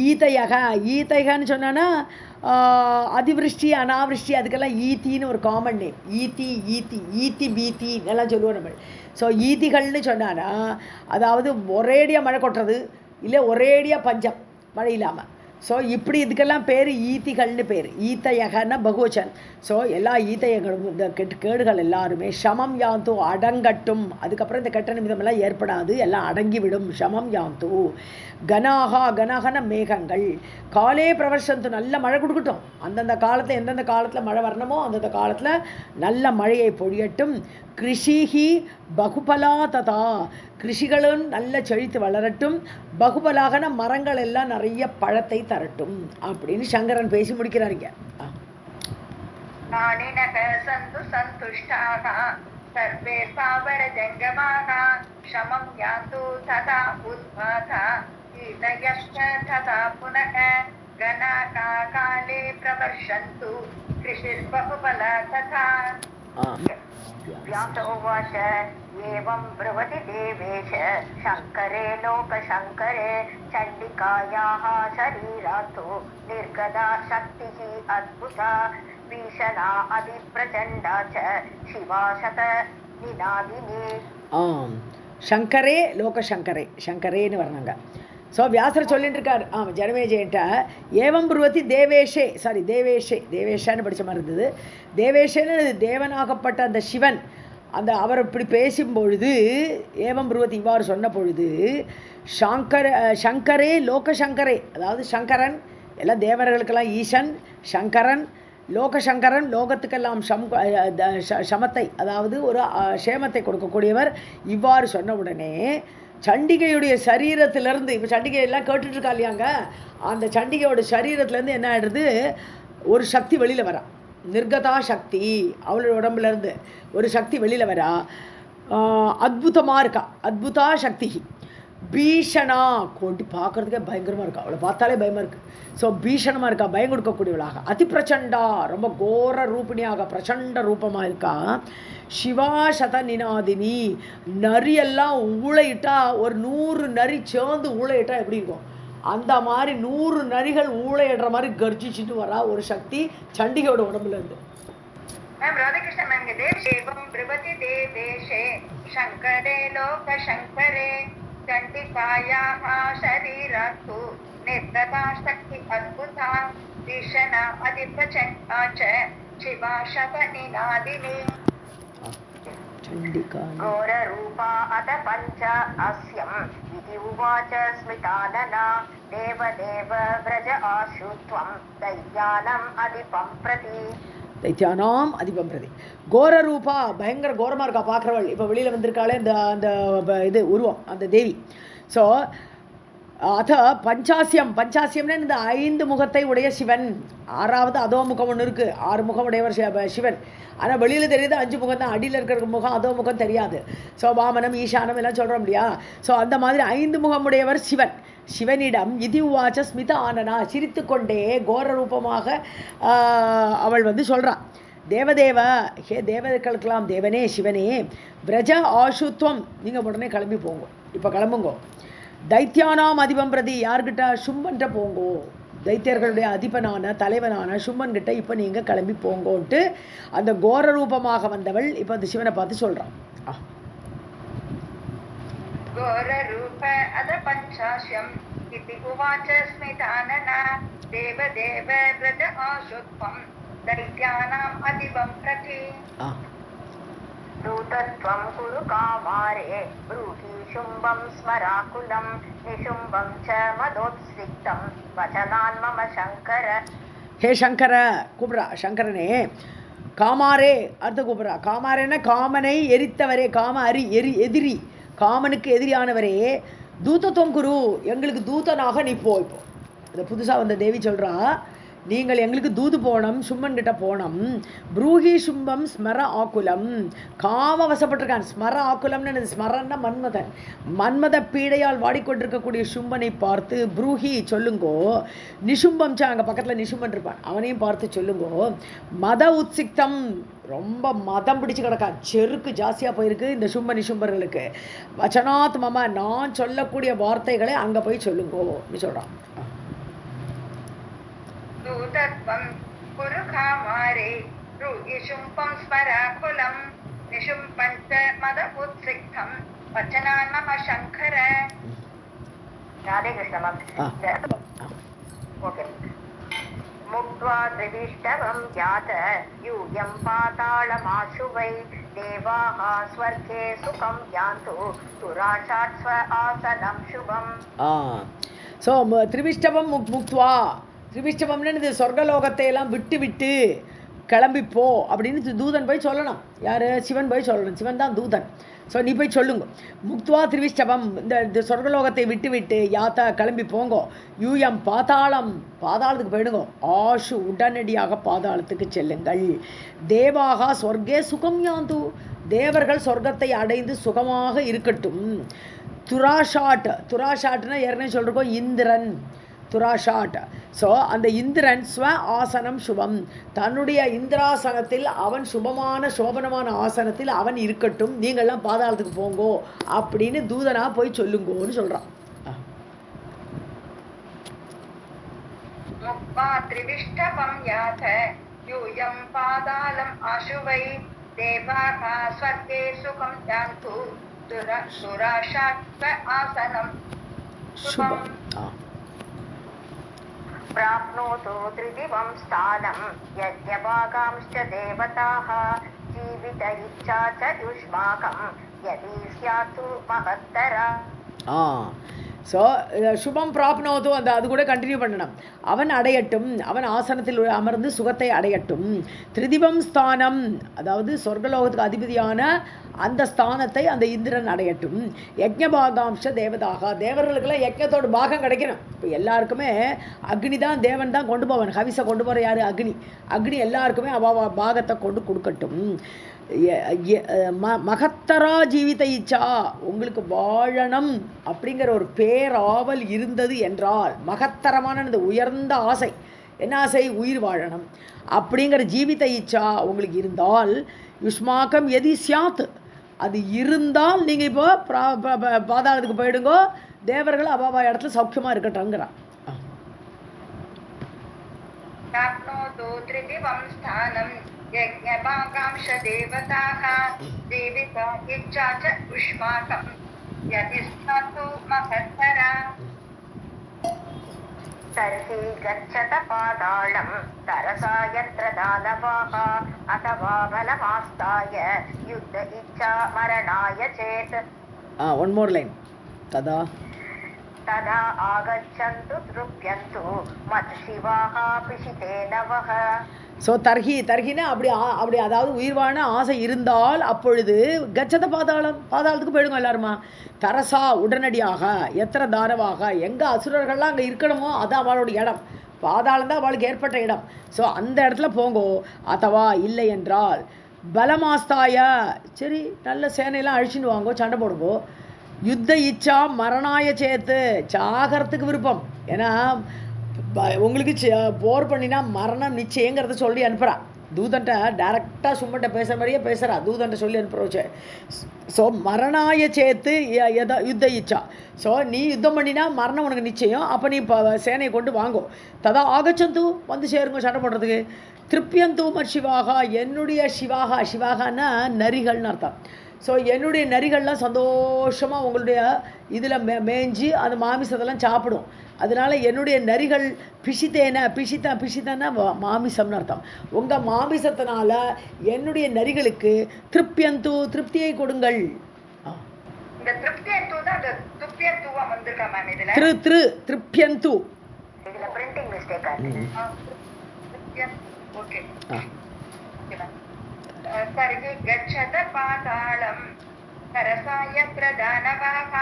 Speaker 1: ஈத்தைகன்னு சொன்னா அதிவிருஷ்டி அனாவிருஷ்டி, அதுக்கெல்லாம் ஈத்தின்னு ஒரு காமன் நேம். ஈத்தி பீத்தி எல்லாம் சொல்லுவோம் நம்ம. ஸோ ஈத்திகள்னு சொன்னான்னா அதாவது ஒரேடியாக மழை கொட்டுறது, இல்லை ஒரேடியாக பஞ்சம் மழை இல்லாமல். ஸோ இப்படி இதுக்கெல்லாம் பேர் ஈத்திகள்னு பேர். ஈத்தையகன்னா பகுவச்சன். ஸோ எல்லா ஈத்தையங்களும் இந்த கேடுகள் எல்லாருமே ஷமம் யாந்து அடங்கட்டும். அதுக்கப்புறம் இந்த கெட்ட நிமிதமெல்லாம் ஏற்படாது, எல்லாம் அடங்கிவிடும். ஷமம் யாந்து. கனாகன மேகங்கள். காலே பிரவர்ஷந்து, நல்ல மழை கொடுக்கட்டும். அந்தந்த காலத்தில் எந்தெந்த காலத்தில் மழை வரணுமோ அந்தந்த காலத்தில் நல்ல மழையை பொழியட்டும். கிருஷிஹி பகுபலா ததா, கிருஷிகளும் நல்ல செழித்து வளரட்டும். பகுபலாகன மரங்கள் எல்லாம் நிறைய பழத்தை தரட்டும் அப்படின்னு சங்கரன் பேசி முடிக்கிறாருங்க.
Speaker 2: सर्वे स्थावर जंगमाः शमं यान्तु तथा उत्पाता कीटयश्च तथा पुनः गणाः काले प्रवर्षन्तु ऋषिर्बहुबला तथा व्यास उवाच एवं ब्रुवति देवेश शङ्करे लोकशङ्करे चण्डिकायाः शरीरात्तु निर्गदा शक्तिः अद्भुता भीषणा अधिप्रचण्डा च शिवा शतनिनादिनी
Speaker 1: ஆம் சங்கரே லோகசங்கரே சங்கரேன்னு வர்றாங்க. ஸோ வியாசர் சொல்லிட்டு இருக்கார். ஜனமேஜயன்ட்ட ஏவம் புருவத்தி தேவேஷே தேவேஷான்னு படித்த மாதிரி இருந்தது. தேவேஷேன்னு தேவனாகப்பட்ட அந்த சிவன் அவர் இப்படி பேசும்பொழுது ஏவம் புருவத்தி இவ்வாறு சொன்ன பொழுது சங்கரே லோகசங்கரே, அதாவது சங்கரன் எல்லாம் தேவர்களுக்கெல்லாம் ஈசன், சங்கரன் லோகசங்கரன் லோகத்துக்கெல்லாம் சமத்தை, அதாவது ஒரு சேமத்தை கொடுக்கக்கூடியவர். இவ்வாறு சொன்ன உடனே சண்டிகையுடைய சரீரத்திலேருந்து, இப்போ சண்டிகை எல்லாம் கேட்டுட்ருக்கா இல்லையாங்க, அந்த சண்டிகையோட சரீரத்துலேருந்து என்ன ஆகிடுது, ஒரு சக்தி வெளியில் வரா, நிர்கதா சக்தி, அவளோட உடம்புலேருந்து ஒரு சக்தி வெளியில் வரா. அத்புதமாக இருக்கா, அத்புதா சக்தி. பீஷணா கொண்டு பார்க்குறதுக்கே பயங்கரமாக இருக்கா, அவளை பார்த்தாலே பயமாக இருக்குது. ஸோ பீஷணமாக இருக்கா, பயம் கொடுக்கக்கூடியவளாக. அதிப்பிரச்சண்டா, ரொம்ப கோர ரூபிணியாக பிரச்சண்ட ரூபமாக இருக்கா. சிவா சத நினாதினி, நரியெல்லாம் ஊழையிட்டா, ஒரு 100 நரி சேர்ந்து ஊழையிட்டா எப்படி இருக்கும், அந்த மாதிரி 100 நரிகள் ஊழையிடுற மாதிரி கர்ஜிச்சுட்டு வரா ஒரு சக்தி சண்டிகையோட உடம்புலேருந்து.
Speaker 2: ராதாகிருஷ்ண மேம், தேவம் பிரபதி தேவேஷே சங்கரே லோகசங்கரே चण्डिकायाः शरीरात्तु निर्गता शक्ति अद्भुता भीषणा अधिप्रचण्डा च शिवा शतनिनादिनी घोररूपा अथ पञ्च अस्यम् इति उवाच स्मितानना देवदेव व्रज आशुत्वं दैत्यानम् अधिपं प्रति
Speaker 1: தைத்தியானாம் அதிபம் பிரதி. கோர ரூபா, பயங்கர கோரமாக இருக்கா பார்க்குறவள். இப்போ வெளியில் வந்திருக்காளே அந்த அந்த இது உருவம், அந்த தேவி. ஸோ அத பஞ்சாசியம்னா இந்த 5 முகத்தை உடைய சிவன். 6வது அதோ முகம் ஒன்று இருக்குது, 6 முகம் உடையவர் சிவன். ஆனால் வெளியில் தெரியுது 5 முகம் தான், அடியில் இருக்கிற முகம் அதோ முகம் தெரியாது. ஸோ வாமனம் ஈசானம் எல்லாம் சொல்கிறோம் இல்லையா. ஸோ அந்த மாதிரி 5 முகமுடையவர் சிவன். சிவனிடம் இதி உவாச்ச ஸ்மித ஆனனா, சிரித்து கொண்டே கோர ரூபமாக அவள் சொல்கிறாள், தேவதேவ, ஹே தேவதைகளுக்கெல்லாம் தேவனே சிவனே, பிரஜ ஆசுத்வம், நீங்கள் உடனே கிளம்பி போங்கோ, இப்போ கிளம்புங்கோ. தைத்தியானாம் அதிபம் பிரதி, யார்கிட்ட, சும்பன்கிட்ட போங்கோ, தைத்தியர்களுடைய அதிபனான தலைவனான சும்பன்கிட்ட இப்போ நீங்கள் கிளம்பி போங்கோன்ட்டு அந்த கோர ரூபமாக வந்தவள் இப்போ அந்த சிவனை பார்த்து சொல்கிறான்.
Speaker 2: घोररूप अध पञ्चास्यम् इति उवाच स्मितानना देवदेव व्रज आशुत्वम् दैत्यानाम् अधिपं प्रति दूतत्वं कुरु कामारे ब्रूहि शुम्भं स्मराकुलं निशुम्भं च मदोत्सिक्तं वचनान् मम शङ्कर.
Speaker 1: हे शङ्कर, கூப்பிடுறா சங்கரனே. காமாரே அர்த்த கூப்பிடுறா. காமாரேன்னா காமனை எரித்தவரே, காம எதிரி, காமனுக்கு எதிரியானவரே. தூதத்துவம் குரு, எங்களுக்கு தூதனாக நீ போ. இப்போ இந்த புதுசாக வந்த தேவி சொல்கிறா, நீங்கள் எங்களுக்கு தூது போனோம், சும்மன் கிட்ட போனோம். ப்ரூஹி சும்பம் ஸ்மர ஆக்குலம், காம வசப்பட்டிருக்கான். ஸ்மர ஆக்குலம்னு, ஸ்மரன்னா மன்மதன், மன்மத பீடையால் வாடிக்கொண்டிருக்கக்கூடிய சும்பனை பார்த்து ப்ரூஹி சொல்லுங்கோ. நிசும்பம் சா, அங்கே பக்கத்தில் நிசும்பன் இருப்பான், அவனையும் பார்த்து சொல்லுங்கோ. மத உத்சிக்தம், ரொம்ப மதம் பிடிச்சு கிடக்கா, செருக்கு ஜாஸ்தியாக போயிருக்கு இந்த சும்ப நிசும்பர்களுக்கு. வச்சனாத் மம, நான் சொல்லக்கூடிய வார்த்தைகளை அங்கே போய் சொல்லுங்கோ அப்படின்னு சொல்கிறான்.
Speaker 2: दूतत्वं कुरु कामारे ब्रूहि शुम्भं स्मराकुलं निशुम्भं च मद उत्सिक्तं वचनान् मम शङ्कर. राधे कृष्ण मैम. ओके. मुक्त्वा त्रिविष्टवं जात यूयं पातालमाशु वै देवाः स्वर्गे सुखं यान्तु सुराशात् स्व आसनं शुभम्.
Speaker 1: ஸோ திரிவிஷ்டவம் முக்த்வா, திரிவிஷ்டவம்னு இது சொர்க்கலோகத்தை எல்லாம் விட்டு கிளம்பிப்போ அப்படின்னு தூதன் போய் சொல்லணும். யார்? சிவன் போய் சொல்லணும். சிவன் தான் தூதன். ஸோ நீ போய் சொல்லுங்க. முக்துவா திரிவிஷ்டவம், இந்த சொர்க்கலோகத்தை விட்டு யாத்தா கிளம்பி போங்கோ. யூயம் பாதாளத்துக்கு போயிடுங்கோ. ஆஷு, உடனடியாக பாதாளத்துக்கு செல்லுங்கள். தேவாகா சொர்க்கே சுகம் யாந்து, தேவர்கள் சொர்க்கத்தை அடைந்து சுகமாக இருக்கட்டும். துராஷாட்னா ஏற்கனவே சொல்லிருக்கோம், இந்திரன், துராஷாட். ஸோ அந்த இந்திரன் ஸ்வ ஆசனம் சுபம், தன்னுடைய இந்திராசனத்தில் அவன் சுபமான சோபனமான ஆசனத்தில் அவன் இருக்கட்டும், நீங்கள்லாம் பாதாளத்துக்கு போங்கோ அப்படின்னு தூதனா போய் சொல்லுங்கோன்னு சொல்கிறான்.
Speaker 2: त्रिविष्टवं याथ यूयं पादालम् आशुवै देवाः स्वर्गे सुखं यान्तु सुराशात् आसनं शुभम् प्राप्नोतु त्रिदिवं स्थानं यज्ञभागांश्च देवताः जीवित इच्छा च युष्माकं यदि स्यात् महत्तरा.
Speaker 1: ஸோ சுபம் பிராப்னோதோ, அந்த அது கூட கண்டினியூ பண்ணணும். அவன் அடையட்டும், அவன் ஆசனத்தில் அமர்ந்து சுகத்தை அடையட்டும். திரிதிவம் ஸ்தானம், அதாவது சொர்க்கலோகத்துக்கு அதிபதியான அந்த ஸ்தானத்தை அந்த இந்திரன் அடையட்டும். யஜ்ஞபாகாம்ச தேவதாக, தேவர்களுக்கெல்லாம் யஜ்ஞத்தோட பாகம் கிடைக்கணும். இப்போ எல்லாருக்குமே அக்னி தான், தேவன் தான் கொண்டு போவன். ஹவிசை கொண்டு போகிற யார்? அக்னி. அக்னி எல்லாருக்குமே அவ பாகத்தை கொண்டு கொடுக்கட்டும். மகத்தரா ஜீவித இச்சா, உங்களுக்கு வாழணும் அப்படிங்கிற ஒரு பேராவல் இருந்தது என்றால், மகத்தரமான இந்த உயர்ந்த ஆசை, என்ன ஆசை? உயிர் வாழணும் அப்படிங்கிற ஜீவித இச்சா உங்களுக்கு இருந்தால், யுஷ்மாக்கம் எதி சியாத், அது இருந்தால் நீங்கள் இப்போ பாதாளத்துக்கு போயிடுங்கோ, தேவர்கள் அபாவா இடத்துல சௌக்கியமாக இருக்கட்டும்ங்கிறான்.
Speaker 2: यज्ञभागांश देवताः जीवित इच्छा च युष्माकं यदि स्यात् महत्तरा. तर्हि गच्छत पातालं तरसा यत्र दानवाः अथवा बलमास्ताय युद्ध इच्छा मरणाय चेत्.
Speaker 1: one more line. तदा
Speaker 2: आगच्छन्तु तृप्यन्तु मत्शिवाः पिशितेन वः.
Speaker 1: ஸோ தர்கினா அப்படி அதாவது உயிர்வான ஆசை இருந்தால் அப்பொழுது கச்சத பாதாளத்துக்கு போயிடுங்க எல்லாருமா. தரசா உடனடியாக, எத்தனை தானவாக, எங்கே அசுரர்கள்லாம் அங்கே இருக்கணுமோ அது அவளோட இடம், பாதாளம் தான் அவளுக்கு ஏற்பட்ட இடம். ஸோ அந்த இடத்துல போங்கோ. அத்தவா இல்லை என்றால் பலமாஸ்தாய, சரி நல்ல சேனையெல்லாம் அழிச்சுன்னு வாங்கோ, சண்டை போடுங்கோ. யுத்த இச்சா மரணாய சேத்து, சாகரத்துக்கு விருப்பம். ஏன்னா உங்களுக்கு போர் பண்ணினா மரணம் நிச்சயங்கிறத சொல்லி அனுப்புகிறான். தூதன்ட்ட டைரெக்டாக சும்மன்ட்ட பேசுகிற மாதிரியே பேசுகிறா, தூதன்ட்ட சொல்லி அனுப்புகிறோச்சு. ஸோ மரணாய சேத்து யுத்த இச்சா, ஸோ நீ யுத்தம் பண்ணினா மரணம் உனக்கு நிச்சயம், அப்போ நீ இப்போ சேனையை கொண்டு வாங்கோ. ததா ஆகச்சந்து, வந்து சேருங்க சண்டை போடுறதுக்கு. திருப்பியந்து மற்சிவாகா, என்னுடைய சிவாகான்னா நரிகள்னு அர்த்தம். ஸோ என்னுடைய நரிகள்லாம் சந்தோஷமாக உங்களுடைய இதில் மேய்ஞ்சி அந்த மாமிசத்தெல்லாம் சாப்பிடும். அதனால் என்னுடைய நரிகள் பிஷித்தனா மாமிசம்னு அர்த்தம். உங்கள் மாமிசத்தினால என்னுடைய நரிகளுக்கு திருப்பியந்து, திருப்தியை கொடுங்கள். திருப்பியந்து
Speaker 2: तर्हि गच्छत पातालं तरसा यत्र दानवाः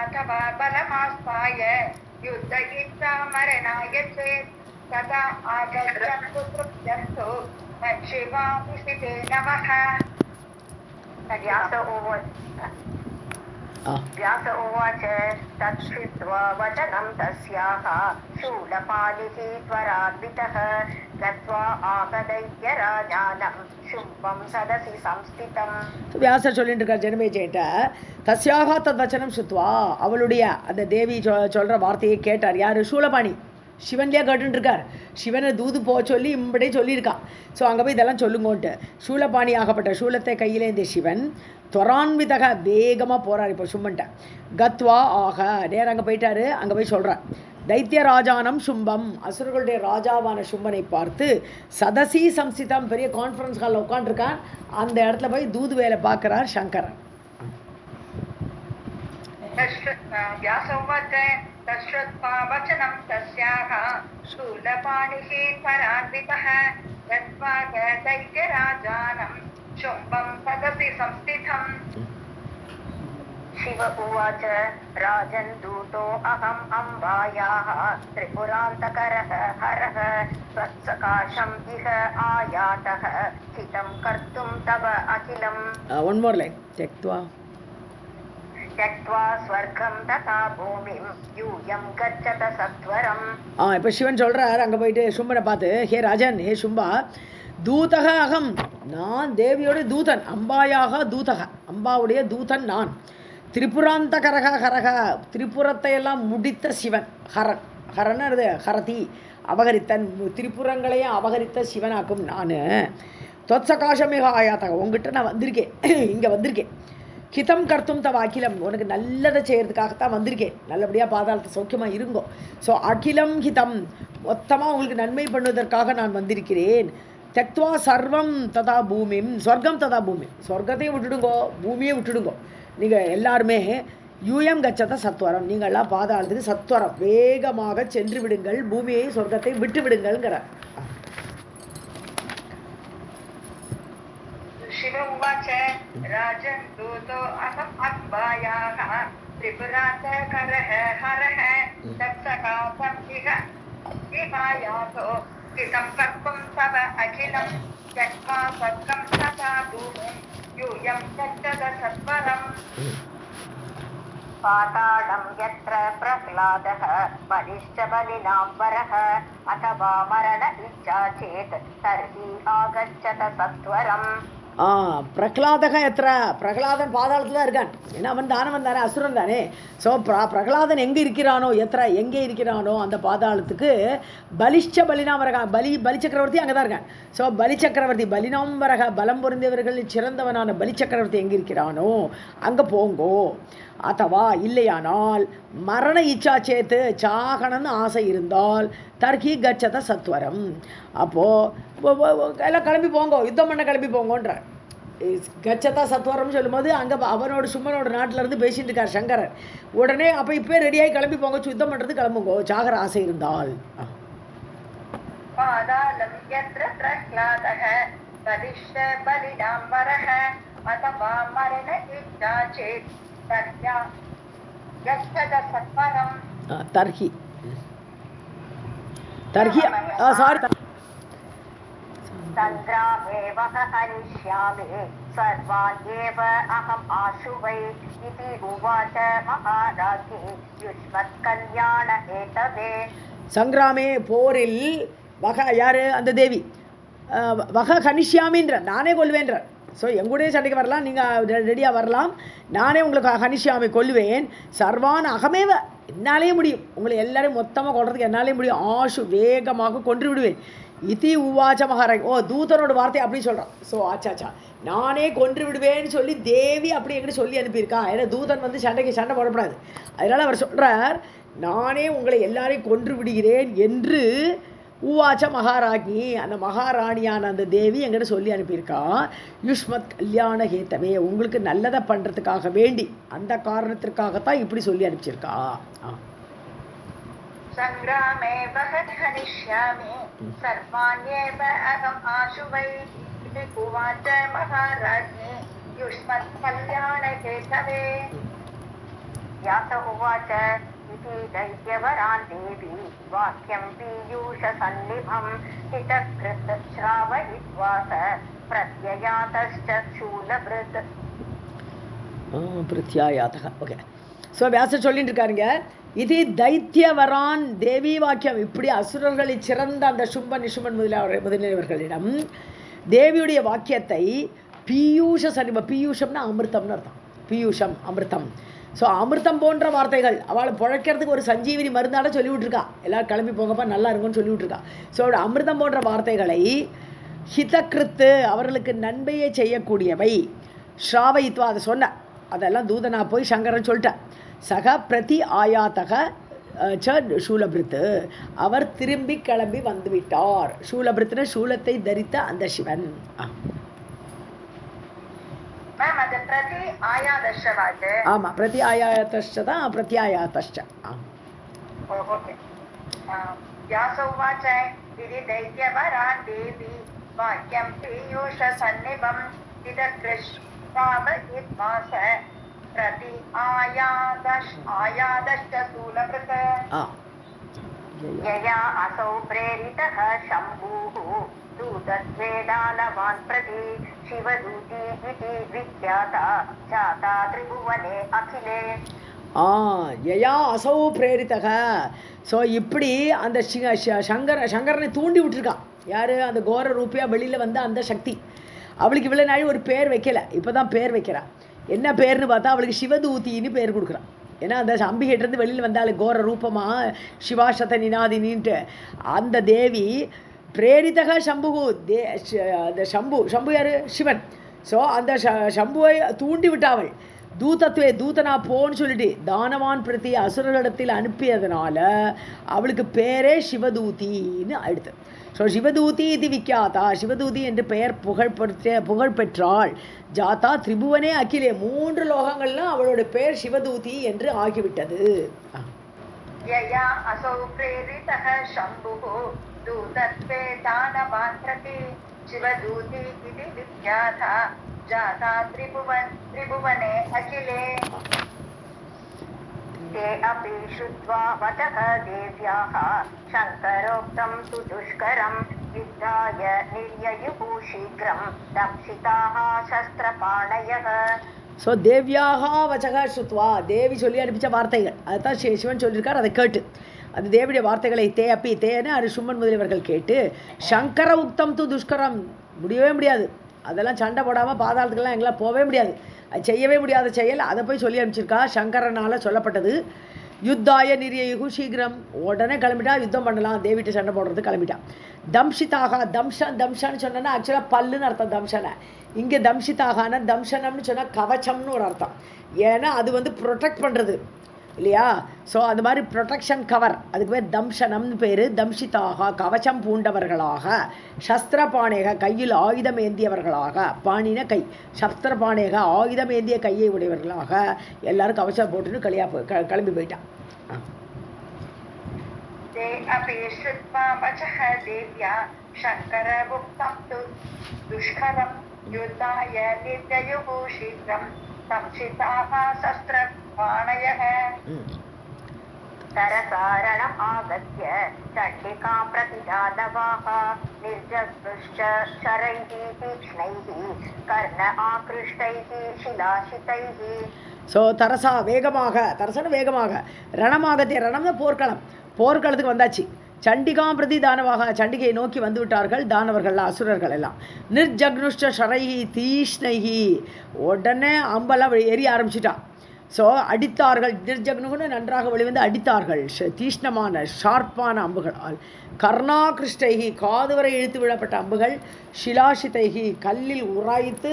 Speaker 2: अथवा बलमास्ताय युद्ध इच्छा मरणाय चेत् तदा आगच्छन्तु तृप्यन्तु मच्छिवा पिशितेन वः. व्यास उवाच तच्छ्रुत्वा वचनं तस्याः शूलपालिः त्वरान्वितः गत्वा आगदैत्यराजानं शुम्भं सदसि संस्थितम्.
Speaker 1: வியாசர் சொல்லிட்டு இருக்கார் ஜனமேஜயிட்ட, தஸ்யாக தத் வச்சனம் சுத்வா, அவளுடைய அந்த தேவி சொல்கிற வார்த்தையை கேட்டார். யார்? சூலபாணி. சிவன்லேயே கேட்டுருக்கார். சிவனை தூது போக சொல்லி இப்படியே சொல்லியிருக்கான். ஸோ அங்கே போய் இதெல்லாம் சொல்லுங்கோன்ட்டு சூலபாணி ஆகப்பட்ட சூலத்தை கையிலேந்திய சிவன் துவரான்விதக வேகமாக போகிறார். இப்போ சும்மன்ட்ட கத்வா ஆக நேரம் அங்கே போயிட்டாரு. அங்கே போய் சொல்கிறார், தைத்திய ராஜானம் சும்பம், அசுரர்களுடைய ராஜாவான சும்பனை பார்த்து சதசி சம்சிதம், பெரிய கான்ஃபரன்ஸ் ஹாலில் உட்காந்துருக்கான். அந்த இடத்துல போய் தூது வேலை பார்க்குறார் சங்கரன்.
Speaker 2: तच्छ्रुत्वा वचनं तस्याः शूलपाणिः परान्वितः गत्वा दैत्यराजानं शुम्भं सदसि संस्थितम्. शिव उवाच राजन् दूतो अहम् अम्बायाः त्रिपुरान्तकरः हरः त्वत्सकाशम् इह आयातः हितं कर्तुं तव अखिलम्.
Speaker 1: One more line. त्यक्त्वा
Speaker 2: त्यक्त्वा स्वर्गं तथा भूमिं यूयं गच्छत सत्वरम्.
Speaker 1: இப்போ சிவன் சொல்கிறார் அங்கே போயிட்டு சும்பனை பார்த்து, ஹே ராஜன், ஹே சும்பா, தூதக அகம், நான் தேவியோட தூதன், அம்பாயாக தூதக, அம்பாவுடைய தூதன் நான். திரிபுராந்த கரக ஹரக, திரிபுரத்தை எல்லாம் முடித்த சிவன், ஹரன், ஹரன் அது ஹரதி, அபகரித்தன், திரிபுரங்களையும் அபகரித்த சிவனாக்கும் நான். தொத்சகாசமிக ஆயாத்தக, உங்ககிட்ட நான் வந்திருக்கேன், இங்கே வந்திருக்கேன். ஹிதம் கர்த்தும் தவ அகிலம், உனக்கு நல்லதை செய்கிறதுக்காகத்தான் வந்திருக்கேன், நல்லபடியாக பாதாளத்தை சௌக்கியமாக இருங்கோ. ஸோ அகிலம் ஹிதம், மொத்தமாக உங்களுக்கு நன்மை பண்ணுவதற்காக நான் வந்திருக்கிறேன். தெக்துவா சர்வம் ததா பூமிம், சொர்க்கம் ததா பூமி, சொர்க்கத்தையும் விட்டுடுங்கோ, பூமியை விட்டுடுங்கோ. நீங்கள் எல்லாருமே யூஎம் கச்சத சத்வரம், நீங்கள்லாம் பாதாளத்துக்கு சத்வரம் வேகமாக சென்று விடுங்கள், பூமியை சொர்க்கத்தை விட்டு விடுங்கள்ங்கிறார்.
Speaker 2: शिव उवाच राजन् दूतो अहम् अद्भायाः त्रिपुरान्तकरः हरः तत्सकाशम् इह विहायातो हितं कर्तुं तव अखिलं त्यक्त्वा स्वर्गं तथा भूमिं यूयं गच्छत सत्वरम्. पाताళं यत्र प्रह्लादः बलिश्च बलिनाम्बरः अथवा मरण इच्छा चेत् तर्हि आगच्छत सत्वरम्.
Speaker 1: பிரகலாதக எத்திர, பிரகலாதன் பாதாளத்தில் தான் இருக்கான், ஏன்னா அவன் தானவன் தானே, அசுரன் தானே. ஸோ பிரகலாதன் எங்கே இருக்கிறானோ, எத்திர எங்கே இருக்கிறானோ அந்த பாதாளத்துக்கு பலிஷ்ச பலினாமரக, பலி சக்கரவர்த்தி அங்கே தான் இருக்கான். ஸோ பலி சக்கரவர்த்தி, பலினாம்பரக, பலம் பொருந்தியவர்களில் சிறந்தவனான பலி சக்கரவர்த்தி எங்கே இருக்கிறானோ அங்கே போங்கோ. அத்தவா இல்லையானால் மரண இச்சா சேத்து, சாகனன்னு ஆசை இருந்தால் தர்கி கச்சத சத்வரம், அப்போது எல்லாம் கிளம்பி போங்கோ, யுத்தம் பண்ண கிளம்பி போங்கோன்ற. கச்சதா சத்வரம்னு சொல்லும்போது அங்கே அவனோட சும்மனோட நாட்டிலேருந்து பேசிட்டு இருக்கார் சங்கரர். உடனே அப்போ இப்போ ரெடியாகி கிளம்பி போங்க, யுத்தம் பண்ணுறது கிளம்புங்கோ, சாகர ஆசை இருந்தால்.
Speaker 2: பாதாளம் யத்ர பிரஹ்லாதः பலிஷ்ட பலினாம்பரः அத்தவா மரண இச்சா சேத் தர்யா கச்சத சத்வரம்.
Speaker 1: தர்ஹி தர்ஹி சாரி
Speaker 2: सङ्ग्रामेव हनिष्यामि सर्वाण्येव अहम् आशु वै इति उवाच महाराज्ञी युष्मत्कल्याणहेतवे.
Speaker 1: சங்கிராமே போரில் வக யார் அந்த தேவி, வக ஹனிஷ்யாமின்ற, நானே கொல்வேன்றார். ஸோ எங்கூடே சண்டைக்கு வரலாம், நீங்கள் ரெடியாக வரலாம், நானே உங்களுக்கு ஹனிஷ்யாமி கொல்லுவேன். சர்வான் அகமேவ, என்னாலே முடியும், உங்களை எல்லாரையும் மொத்தமாக கொள்றதுக்கு என்னாலே முடியும். ஆஷு வேகமாக கொன்று விடுவேன். இதி உவாச்ச மகாராஜ், தூதனோட வார்த்தை அப்படி சொல்கிறான். ஸோ ஆச்சாச்சா, நானே கொன்று விடுவேன்னு சொல்லி தேவி அப்படி எங்கிட்ட சொல்லி அனுப்பியிருக்கா. ஏன்னா தூதன் வந்து சண்டை போடக்கூடாது, அதனால் அவர் சொல்கிறார், நானே உங்களை எல்லாரையும் கொன்று விடுகிறேன் என்று உவாச்ச மகாராஜி, அந்த மகாராணியான அந்த தேவி எங்கிட்ட சொல்லி அனுப்பியிருக்கா. யுஷ்மத் கல்யாண ஹேத்தவே, உங்களுக்கு நல்லதை பண்ணுறதுக்காக வேண்டி, அந்த காரணத்திற்காகத்தான் இப்படி சொல்லி அனுப்பிச்சிருக்கா.
Speaker 2: சங்கிராமே பகத் ஹனிஷ்யாமி சர்வாண்யேவ அகம் ஆஷு வை இதி உவாச்ச மகாராஜ்ஞி யுஷ்மத் கல்யாண ஹேதவே. व्यास उवाच इति दैत्यवरान् देवी वाक्यं पीयूषसन्निभं हितकृत् श्रावयित्वा स प्रत्ययातश्च शूलभृत्.
Speaker 1: பிரத்யாயாதக. ஓகே, ஸோ வியாசர் சொல்லிட்டு இருக்காருங்க, இது தைத்தியவரான் தேவி வாக்கியம். இப்படி அசுரர்களை சிறந்த அந்த சும்ப நிஷுமன் முதலியவர்களிடம் தேவியுடைய வாக்கியத்தை பீயூஷ சனிப, பீயூஷம்னா அமிர்தம்னு அர்த்தம், பீயூஷம் அமிர்தம். ஸோ அமிர்தம் போன்ற வார்த்தைகள், அவளை பிழைக்கிறதுக்கு ஒரு சஞ்சீவினி மருந்தாட சொல்லி விட்ருக்கா, எல்லோரும் கிளம்பி போங்கப்பா நல்லா இருக்கும்னு சொல்லி விட்ருக்கா. ஸோ அமிர்தம் போன்ற வார்த்தைகளை ஹிதக்கிருத்து, அவர்களுக்கு நன்மையை செய்யக்கூடியவை, ஸ்ராவயித்வா, அதை சொன்ன, அதெல்லாம் தூதனா போய் சங்கரன் சொல்லிட்டேன். சக பிரதி ஆயாத்தக சூலபிருத்து, அவர் திரும்பி கிளம்பி வந்துவிட்டார். சூலபிருத்துன சூலத்தை தரித்த அந்த சிவன். ஆமா, பிரதி ஆயாதஷ்ட தான் பிரத்யாயாதஷ்ட.
Speaker 2: व्यासोवाच इति दैत्यवरान् देवी वाक्यं पीयूषसन्निभं हितकृष्णावयित्वा स प्रति आयादश्च स्थूलभृत्. यया असौ प्रेरितः शम्भुः दूतत्वे दानवान् प्रति शिवदूती इति विख्याता जाता त्रिभुवने अखिले
Speaker 1: யயா அசௌ பிரேரிதக. ஸோ இப்படி அந்த சங்கரனை தூண்டி விட்டுருக்கான். யார்? அந்த கோர ரூபியாக வெளியில் வந்த அந்த சக்தி. அவளுக்கு இவ்வளோ நாள் ஒரு பேர் வைக்கலை, இப்போ தான் பேர் வைக்கிறான். என்ன பேர்னு பார்த்தா அவளுக்கு சிவதூத்தின்னு பேர் கொடுக்குறான். ஏன்னா அந்த அம்பிகையிட்டேருந்து வெளியில் வந்தாள் கோர ரூபமாக சிவாசத நினாதினின்ட்டு. அந்த தேவி பிரேரிதக சம்பு அந்த சம்பு யார்? சிவன். ஸோ அந்த சம்புவை தூண்டி விட்டாவள். தூதத்துவே தூதனா போன்னு சொல்லிட்டு தானவான் பிரதி அசுரர்களிடத்தில் அனுப்பியதுனால அவளுக்கு பேரே சிவதூத்தின்னு அடுத்து. ஸோ சிவதூதி இது விக்கியாதா, சிவதூதி என்று பெயர் புகழ் பெற்றாள். ஜாதா திரிபுவனே அகிலே, 3 லோகங்கள்லாம் அவளோட பெயர் சிவதூதி என்று ஆகிவிட்டது.
Speaker 2: யயா அசௌ பிரேரிதः சம்புः தூதத்வே தானவான் பிரதி சிவதூதி இது விக்யாதா जाता त्रिभुवने अखिले ते अपि श्रुत्वा वचः देव्याः शङ्करोक्तं तु दुष्करं युद्धाय निर्ययुः शीघ्रं दंशिताः शस्त्रपाणयः.
Speaker 1: ஸோ தேவியாக வச்சக ஸ்ருத்வா, தேவி சொல்லி அனுப்பிச்ச வார்த்தைகள் அதுதான் சிவன் சொல்லியிருக்கார். அதை கேட்டு அந்த தேவியுடைய வார்த்தைகளை தேன்னு சும்மன் முதலியவர்கள் கேட்டு சங்கர உக்தம் து துஷ்கரம், முடியவே முடியாது, அதெல்லாம் சண்டை போடாமல் பாதாளத்துக்கெல்லாம் எங்களால் போகவே முடியாது, அது செய்யவே முடியாத செயல், அதை போய் சொல்லி அனுப்பிச்சிருக்கா. சங்கரனால் சொல்லப்பட்டது. யுத்தாய நிரியயுகு சீக்கிரம், உடனே கிளம்பிட்டா, யுத்தம் பண்ணலாம், தேவிட்டு சண்டை போடுறது கிளம்பிட்டான். தம்ஷிதாக, தம்ஷான்னு சொன்னா ஆக்சுவலாக பல்லுன்னு அர்த்தம் தம்ஷனை. இங்கே தம்ஷிதாகனா தம்ஷனம்னு சொன்னால் கவச்சம்னு ஒரு அர்த்தம். ஏன்னா அது ப்ரொடெக்ட் பண்ணுறது இல்லையா. ஸோ அது மாதிரி ப்ரொடெக்ஷன் கவர், அதுக்கு பேர் தம்ஷனம்னு பேர். தம்ஷிதாக கவச்சம் பூண்டவர்களாக, சஸ்திரபாணேக கையில் ஆயுதம் ஏந்தியவர்களாக, பாணின கை, சஸ்திரபாணேக ஆயுதம் ஏந்திய கையை உடையவர்களாக எல்லாரும் கவச்சம் போட்டுன்னு கிளம்பி போயிட்டான்.
Speaker 2: तरसारणम् आगत्य चण्डिकां प्रतिदानवाः निर्जगृश्च शरैः तीक्ष्णैः कर्ण आकृष्टैः शिलाशितैः.
Speaker 1: ஸோ தரசா வேகமாக, தரசன வேகமாக, ரணமாகத்திய ரணம்னு போர்க்களத்துக்கு வந்தாச்சு. சண்டிகாம் பிரதி தானவாக, சண்டிகையை நோக்கி வந்து விட்டார்கள் தானவர்கள் அசுரர்கள் எல்லாம். நிர்ஜக்னுஷ்ட ஷரைஹி தீஷ்ணைஹி, உடனே அம்பெல்லாம் எரிய ஆரம்பிச்சிட்டான். ஸோ அடித்தார்கள், நிர்ஜக்னுன்னு நன்றாக வெளிவந்து அடித்தார்கள் தீஷ்ணமான ஷார்ப்பான அம்புகளால். கர்ணாகிருஷ்டைகி காது வரை இழுத்து விடப்பட்ட அம்புகள், ஷிலாஷிதைகி கல்லில் உராய்த்து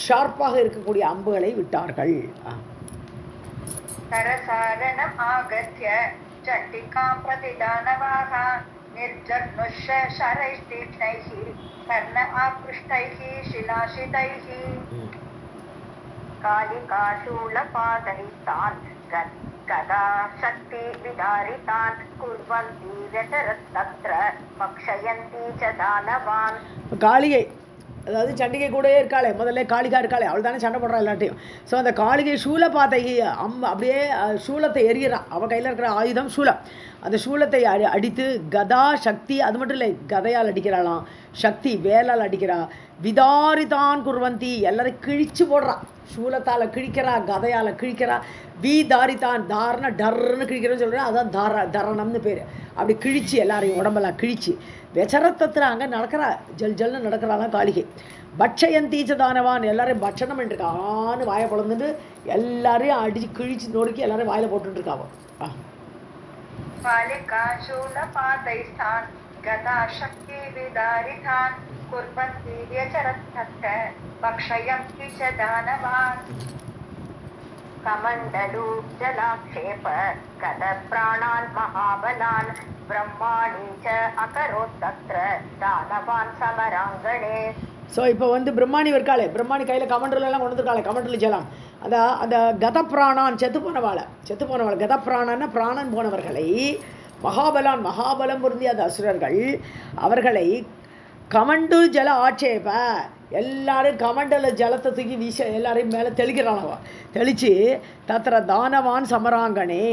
Speaker 1: ஷார்ப்பாக இருக்கக்கூடிய அம்புகளை விட்டார்கள்.
Speaker 2: தரசாரணம் ஆகத்ய சண்டிகாம் பிரதிதானவாக நிர்ஜக்னுஷ்ஷ ஷரைஸ்தீக்ஷ்ணைஹி கர்ண ஆக்ருஷ்டைஹி ஷிலாஷிதைஹி कालिकाशूलपादैस्तान् गदा शक्ति विदारितान् कुर्वन्ति व्यतरस्तत्र पक्षयन्ति च दानवान्.
Speaker 1: காளிகை, அதாவது சண்டிகை கூடவே இருக்காளே, முதல்ல காளிகா இருக்காளே, அவள் தானே சண்டை போடுறா எல்லாத்தையும். ஸோ அந்த காளிகை சூலபாதைகி அப்படியே சூலத்தை எரியிறான். அவள் கையில் இருக்கிற ஆயுதம் சூலம். அந்த சூலத்தை அடித்து கதா சக்தி, அது மட்டும் இல்லை கதையால் அடிக்கிறாளாம், சக்தி வேலால் அடிக்கிறா. விதாரிதான் குர்வந்தி, எல்லாரும் கிழிச்சு போடுறான், சூலத்தால் கிழிக்கிறா, கதையால் கிழிக்கிறா. விதாரிதான் தாரண டர்ன்னு கிழிக்கிறேன்னு சொல்கிறேன், அதுதான் தரணம்னு பேர். அப்படி கிழிச்சு எல்லாரையும் உடம்பெல்லாம் கிழிச்சு வெச்சரத்தத்தில் அங்கே நடக்கிறா, ஜல்னு நடக்கிறாளாம் காளிகை. பட்சயந்தீச்ச தானவான், எல்லாரையும் பட்சணம் பண்ணிருக்கான்னு வாயை பொழந்துட்டு எல்லாரையும் அடித்து கிழிச்சு நொறுக்கி எல்லாரையும் வாயில் போட்டுருக்காவோ.
Speaker 2: कालिकाशूलपादैस्तान् गदा शक्ति विदारितान् कुर्वन्ति व्यचरत्तत्र पक्षयन्ति च दानवान्. कमण्डलू जलाक्षेप गदप्राणान् महाबलान् ब्रह्माणि च अकरोत् तत्र दानवान् समराङ्गणे.
Speaker 1: ஸோ இப்போ பிரம்மாணி இருக்காளே, பிரம்மாணி கையில் கமண்டலெல்லாம் கொண்டு வந்துருக்காளே, கமண்டலு ஜலம். அந்த கதப்பிராணான் செத்து போனவள் கதப்பிராணான்னா பிராணன் போனவர்களை, மகாபலம் பொருந்திய அந்த அசுரர்கள் அவர்களை கமண்டு ஜல ஆட்சேப, எல்லாரும் கமண்டல ஜலத்தை தூக்கி வீச எல்லாரையும் மேலே தெளிக்கிறாளவா. தெளித்து தத்திர தானவான் சமராங்கனே.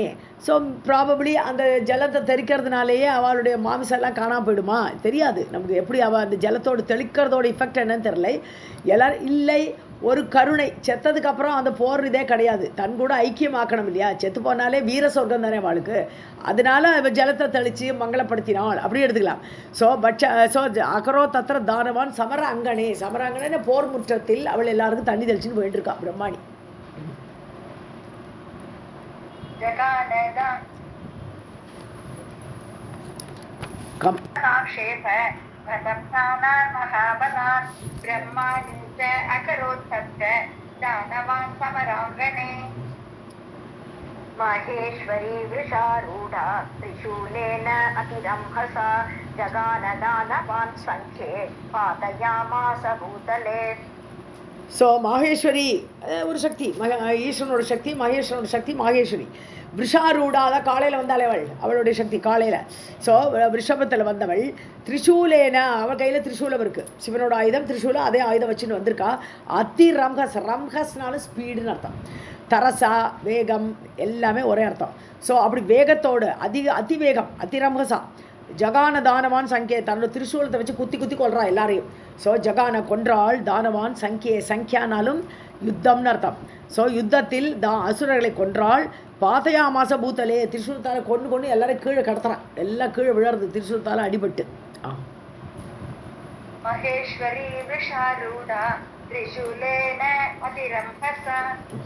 Speaker 1: ஸோ ப்ராபப்ளி அந்த ஜலத்தை தெளிக்கிறதுனாலேயே அவளுடைய மாமிசெல்லாம் காணாமல் போயிடுமா தெரியாது நமக்கு. எப்படி அவள் அந்த ஜலத்தோடு தெளிக்கிறதோட இஃபெக்ட் என்னன்னு தெரில. எல்லாரும் இல்லை ஒரு கருணை. செத்ததுக்கப்புறம் அந்த போர் இதே கிடையாது, தன் கூட ஐக்கியமாக்கணும் இல்லையா. செத்து போனாலே வீர சொர்க்கம் தானே அவளுக்கு. அதனால ஜலத்தை தெளித்து மங்களப்படுத்தினாள் அப்படி எடுத்துக்கலாம். ஸோ அகரோ தத்திர தானவான் சமர அங்கனே. சமர அங்கனே போர் முற்றத்தில் அவள் எல்லாருக்கும் தண்ணி தெளிச்சுன்னு போயிட்டு இருக்கா பிரம்மாணி.
Speaker 2: महेश्वरी वृषारूढ़ा त्रिशूलेन अतिरंहसा जगानदानवान् संख्ये पातयामास भूतले.
Speaker 1: ஸோ மாகேஸ்வரி ஒரு சக்தி, ஈஸ்வரனோட சக்தி, மகேஸ்வரனோட சக்தி மாகேஸ்வரி. விஷாரூடா அதான் காலையில் வந்தாள் அவளுடைய சக்தி காலையில். ஸோ ரிஷபத்தில் வந்தவள். திரிசூலேன அவள் கையில் திரிசூலம் இருக்குது, சிவனோட ஆயுதம் திரிசூலம். அதே ஆயுதம் வச்சுன்னு வந்திருக்கா. அதி ரம்ஹஸ், ரம்ஹஸ்னாலும் ஸ்பீடுன்னு அர்த்தம். தரசா வேகம் எல்லாமே ஒரே அர்த்தம். ஸோ அப்படி வேகத்தோடு அதிவேகம் அதிரம்ஹசா. ஜகான தானவான் சங்கே தன்னோட திரிசூலத்தை வச்சு குத்தி குத்தி கொள்றா எல்லாரையும். ஸோ ஜகான கொன்றாள், தானவான் சங்கே சங்கியானாலும் யுத்தம்னு அர்த்தம். ஸோ யுத்தத்தில் அசுரர்களை கொன்றாள். பாதையாமாச பூத்தலே திரிசூலத்தால் கொண்டு எல்லாரும் கீழே கடத்துறான், எல்லாம் கீழே விழறது திரிசூலத்தால் அடிபட்டு.
Speaker 2: மகேஸ்வரி விஷாரூடா त्रिशूलेन अतिरंहसा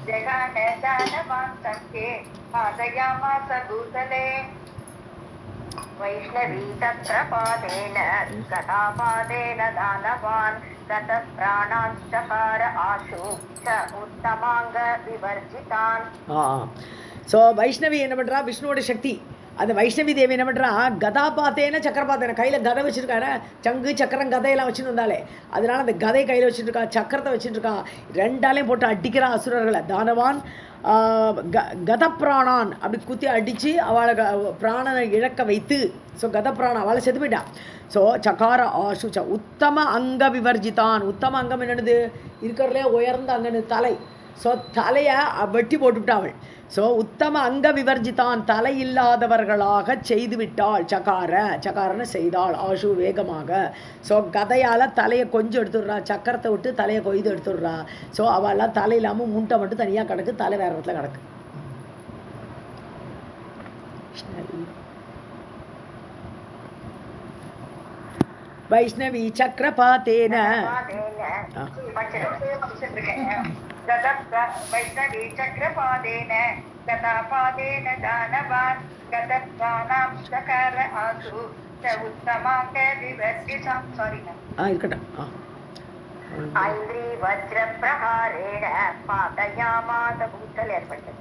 Speaker 2: जगान दानवान् संख्ये पातयामास भूतले. वैष्णवी तत्र पादेन गदापादेन दानवान् गतप्राणांश्चकार आशु च उत्तमांग विवर्जितान्.
Speaker 1: ஸோ வைஷ்ணவி என்ன பண்ணுறா, விஷ்ணுவோட சக்தி. அந்த வைஷ்ணவி தேவி என்ன பண்ணுறா, கதா பார்த்தேன்னா சக்கர பார்த்தேன கையில் கதை வச்சுருக்காரு. சங்கு சக்கரம் கதையெல்லாம் வச்சுட்டு வந்தாலே, அதனால் அந்த கதை கையில் வச்சுட்டுருக்கா, சக்கரத்தை வச்சுட்டுருக்கா. ரெண்டாலையும் போட்டு அடிக்கிறான் அசுரர்களை. தானவான் கதப்பிராணான் அப்படி குத்தி அடித்து அவளை பிராணனை இழக்க வைத்து. ஸோ கதப்பிராணம் அவளை செத்து போயிட்டான். ஸோ சகார ஆசுச்ச உத்தம அங்க விவர்ஜிதான். உத்தம அங்கம் என்னது, இருக்கிறதுலே உயர்ந்த அங்கன்னு தலை. ஸோ தலையை வெட்டி போட்டுவிட்டாள். ஸோ உத்தம அங்க விவர்ஜிதான் தலை இல்லாதவர்களாக செய்துவிட்டாள். சகாரன்னு செய்தாள். ஆசு வேகமாக. ஸோ கதையால் தலையை கொஞ்சம் எடுத்துடுறா, சக்கரத்தை விட்டு தலையை கொய்து எடுத்துடுறா. ஸோ அவெல்லாம் தலை இல்லாமல் முண்டை மட்டும் தனியாக கிடக்கு, தலை வேற இடத்துல கிடக்கு. வைஷ்ணவி சக்கரபாத்தேன
Speaker 2: वैष्णवी चक्रपादेन गतापादेन दानवान् गतप्राणांश्चकार आशु च उत्तमांग विवर्जितान्.
Speaker 1: இருக்கட்டும்.
Speaker 2: ऐन्द्री वज्र प्रहारेण पातयामास भूतले ஏற்பட்டது.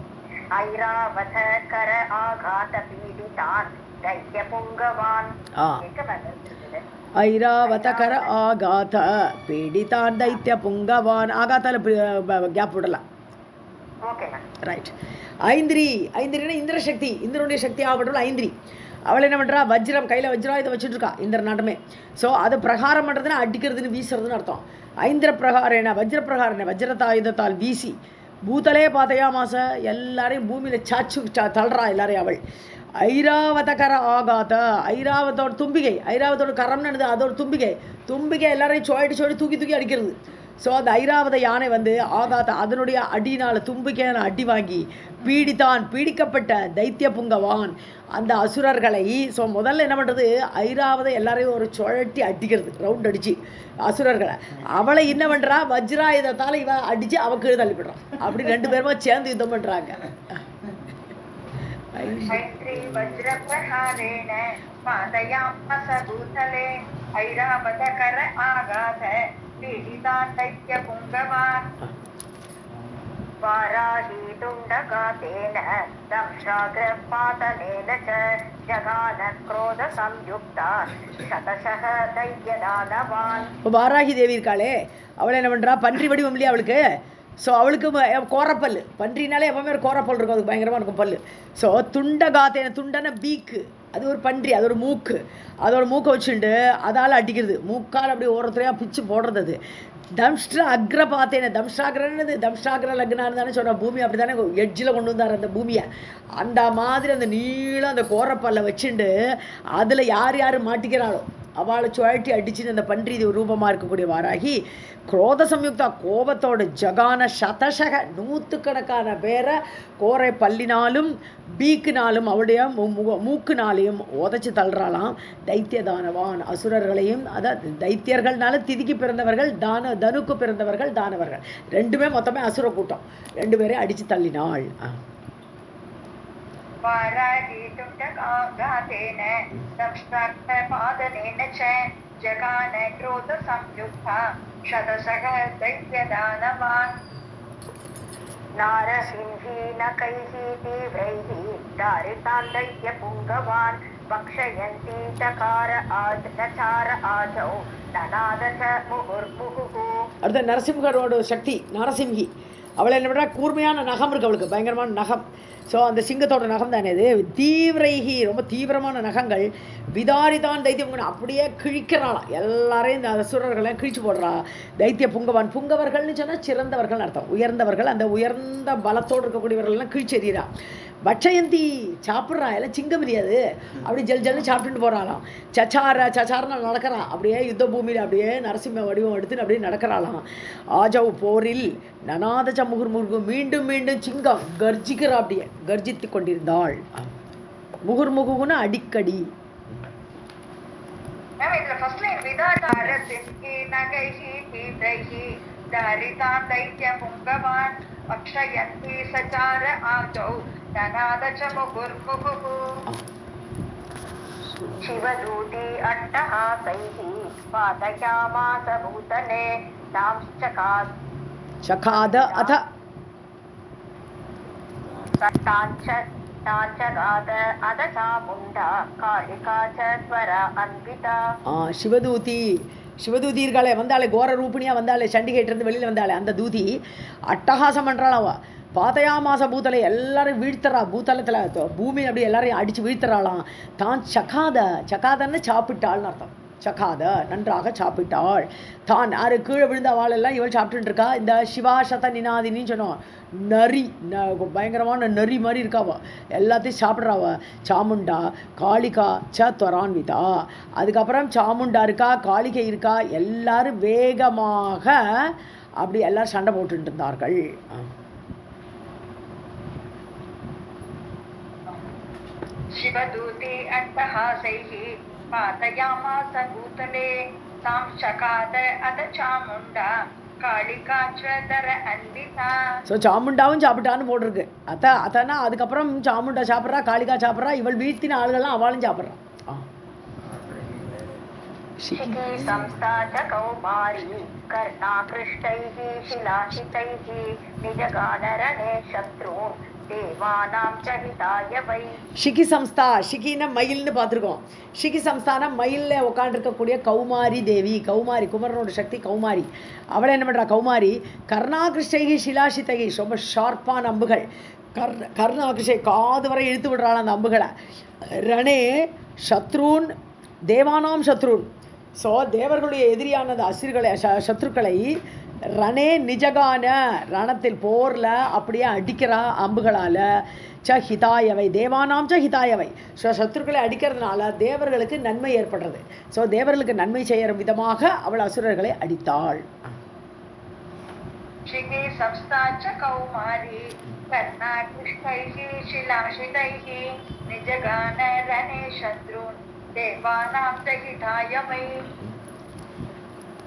Speaker 2: ஐராவத கர ஆகாத பீடிதான் தைத்ய புங்கவான்.
Speaker 1: ஐராவதகர ஆகாத பீடிதான் தைத்திய புங்கவான். ஆகாத்தால கேப் விடலாம். ரைட். ஐந்திரினா இந்திர சக்தி, இந்திரனுடைய சக்தி ஆகப்பட்டவள் ஐந்திரி. அவள் என்ன பண்ணுறா, வஜ்ரம் கையில் வஜ்ரா இதை வச்சுட்டு இருக்கா இந்திர நாட்டமே. ஸோ அது பிரகாரம் பண்ணுறதுன்னா அடிக்கிறதுன்னு வீசுறதுன்னு அர்த்தம். ஐந்திர பிரகாரேன வஜ்ர பிரகாரன வஜ்ரதாயுதத்தால் வீசி பூதலே பாதையாமாச எல்லாரையும் பூமியில் சாச்சு தள்ளுறா எல்லாரையும் அவள். ஐராவதகர ஆகாத ஐராவத்தோட தும்பிகை, ஐராவத்தோட கரம்னு அதோட தும்பிகை எல்லாரையும் சோடி தூக்கி அடிக்கிறது. ஸோ அந்த ஐராவத யானை வந்து ஆகாத அதனுடைய அடினால் தும்பிக்கையான அடி வாங்கி பீடிக்கப்பட்ட தைத்திய புங்கவான் அந்த அசுரர்களை. ஸோ முதல்ல என்ன பண்ணுறது, ஐராவத எல்லாரையும் ஒரு சுழட்டி அடிக்கிறது, ரவுண்ட் அடித்து அசுரர்களை. அவளை என்ன பண்ணுறா, வஜ்ராயுதத்தால் இவன் அடித்து அவள் கீழே தள்ளிவிடுறான். அப்படி ரெண்டு பேருமா சேர்ந்து யுத்தம் பண்ணுறாங்க.
Speaker 2: वज्रप्रहारेण पादयामास भूतले ऐरावतकर आगाध पीडितान् दैत्य पुङ्गवान्. वाराही तुण्डकातेन दंशाग्रपातनेन च जगान क्रोध संयुक्ता शतशः दैत्यदानवान्.
Speaker 1: வாராகி தேவி இருக்காளே, அவளை என்ன பண்ணுறா, பன்றி வடிவம் இல்லையா அவளுக்கு. ஸோ அவளுக்கு கோரப்பல், பன்றினாலே எப்பவுமே ஒரு கோரப்பல் இருக்கும், அதுக்கு பயங்கரமாக இருக்கும் பல். ஸோ துண்டகாத்தேன, துண்டன பீக்கு, அது ஒரு பன்றி, அது ஒரு மூக்கு, அதோட மூக்கை வச்சுட்டு அதால் அடிக்கிறது, மூக்கால் அப்படி ஓரத்துலையாக பிச்சு போடுறது. அது தம்ஷ்ட அக்ர பார்த்தேனே, தம்ஷ்டாகிரன்னு தம்ஷ்டாகிர லக்னான்னு தானே சொன்ன, பூமி அப்படி தானே எட்ஜில் கொண்டு வந்தார் அந்த பூமியை. அந்த மாதிரி அந்த நீளம் அந்த கோரப்பல்ல வச்சுண்டு அதில் யார் யார் மாட்டிக்கிறாளோ அவளை சுழட்டி அடிச்சுன்னு அந்த பன்றி இது ரூபமாக இருக்கக்கூடிய வாராகி குரோத சம்யுக்தா, கோபத்தோட ஜகான சதசக, நூற்றுக்கணக்கான பேரை கோரை பல்லினாலும் பீக்குனாலும் அவளுடைய மூக்குனாலையும் உதச்சி தள்ளுறாளாம். தைத்தியதானவான், அசுரர்களையும், அதாவது தைத்தியர்கள்னால திதிக்கு பிறந்தவர்கள், தனுக்கு பிறந்தவர்கள், தானவர்கள், ரெண்டுமே மொத்தமே அசுர கூட்டம், ரெண்டு பேரையும் அடித்து தள்ளினாள்.
Speaker 2: जगान क्रोध संयुक्ता शतशः दैत्यदानवान् नारसिंहीनकैः तीव्रैः दारितान् दैत्यपुङ्गवान् भक्षयन्ती चकार आदौ ननाद च मुहुर्मुहुः.
Speaker 1: அடுத்த நரசிம்ஹரோட சக்தி நரசிம்ஹி. அவளை என்ன பண்ணுறா, கூர்மையான நகம் இருக்குது அவளுக்கு, பயங்கரமான நகம். ஸோ அந்த சிங்கத்தோட நகம் தானே இது. தீவிரைகி, ரொம்ப தீவிரமான நகங்கள். விதாரிதான் தைத்தியம், அப்படியே கிழிக்கிறாளாம் எல்லாரையும், இந்த அசுரர்களையும் கிழிச்சு போடுறா. தைத்திய புங்கவான், புங்கவர்கள்னு சொன்னால் சிறந்தவர்கள் அர்த்தம், உயர்ந்தவர்கள். அந்த உயர்ந்த பலத்தோடு இருக்கக்கூடியவர்கள்லாம் கிழிச்சு எறிகிறா. பட்சயந்தி, சாப்பிட்றா, எல்லாம் சிங்கம் முடியாது, அப்படி ஜல் ஜல்னு சாப்பிட்டுட்டு போகிறாளாம். சச்சாரன்னு நடக்கிறான், அப்படியே யுத்த பூமியில் அப்படியே நரசிம்ம வடிவம் எடுத்துன்னு அப்படியே நடக்கிறாளாம். ஆஜவ் போரில் நனாத முகுர்முகு, மீண்டும் மீண்டும் சிங்கம் கர்ஜிக்கிறா, அப்படியே கர்ஜித்து கொண்டிருந்தாள். முகுர்முகுன்னு அடிக்கடி.
Speaker 2: शिवदूती अट्टहासैः पातयामास भूतले
Speaker 1: चखाद अथ
Speaker 2: ताञ्चगाद अध चामुण्डा कालिका च त्वरा अन्विता.
Speaker 1: சிவதூதி, சிவதூதி இருக்காளே, வந்தாலே கோர ரூபிணியாக வந்தாலே, சண்டிகைட்டிருந்து வெளியில் வந்தாலே அந்த தூதி அட்டகாசம் பண்ணுறாளாவா. பாதையாமாச பூத்தலை எல்லாரும் வீழ்த்துறா, பூத்தலத்தில் பூமி அப்படி எல்லாரையும் அடித்து வீழ்த்துறாளாம். தான் சக்காதன்னு சாப்பிட்டாள்னு அர்த்தம். சக்காத, நன்றாக சாப்பிட்டாள். தான் யாரு கீழே விழுந்த வாழெல்லாம் இவள் சாப்பிட்டுட்டு இருக்கா. இந்த சிவாசத நினாதினின்னு சொன்னோம், நரி, பயங்கரமான நரி மாதிரி இருக்காவா, எல்லாத்தையும் சாப்பிட்றாவ. சாமுண்டா காளிகா ச துவரான்விதா, அதுக்கப்புறம் சாமுண்டா இருக்கா, காளிகை இருக்கா, எல்லாரும் வேகமாக அப்படி எல்லாரும் சண்டை போட்டு இருந்தார்கள்.
Speaker 2: शिवदूते अट्टहासैः पातयामास भूतले तां चकाद अध चामुण्डा कालिका च दर अन्विता.
Speaker 1: ஸோ சாமுண்டாவும் சாப்பிட்டான்னு போட்டிருக்கு. அத்தனா அதுக்கப்புறம் சாமுண்டா சாப்பிட்றா, காளிகா சாப்பிட்றா, இவள் வீழ்த்தின ஆளுகள்லாம் அவளும் சாப்பிட்றான்.
Speaker 2: शिखी संस्था च कौमारी कर्णाकृष्टैः शिलाशितैः निजगानरणे शत्रून् தேவானாம் சகிதாய வை.
Speaker 1: ஷிகி சம்ஸ்தா, ஷிகின மயில்னு பார்த்துருக்கோம். ஷிகி சம்ஸ்தான மயிலில் உட்காந்துருக்கக்கூடிய கௌமாரி தேவி, கௌமாரி குமரனோட சக்தி கௌமாரி. அவளை என்ன பண்ணுறா கௌமாரி, கர்ணாகிருஷ்டகி ஷிலாஷிதகி, ரொம்ப ஷார்ப்பான அம்புகள், கர்ணாகிருஷ்டை காது வரை இழுத்து விடுறாள் அந்த அம்புகளை. ரணே சத்ருன் தேவானாம் சத்ருன், ஸோ தேவர்களுடைய எதிரியானது அசுர்களை சத்ருக்களை ரணே நிஜகான, ரணத்தில் போரில் அப்படியே அடிக்கிறா அம்புகளால். ச ஹிதாயவை, தேவானாம் ச ஹிதாயவை, ஸோ சத்ருக்களை அடிக்கிறதுனால தேவர்களுக்கு நன்மை ஏற்படுறது. ஸோ தேவர்களுக்கு நன்மை செய்கிற விதமாக அவள் அசுரர்களை அடித்தாள்.
Speaker 2: शिखी संस्था च कौमारी कर्णाकृष्टैः शिलाशितैः निजगानरणे शत्रून् देवानां च हिताय वै.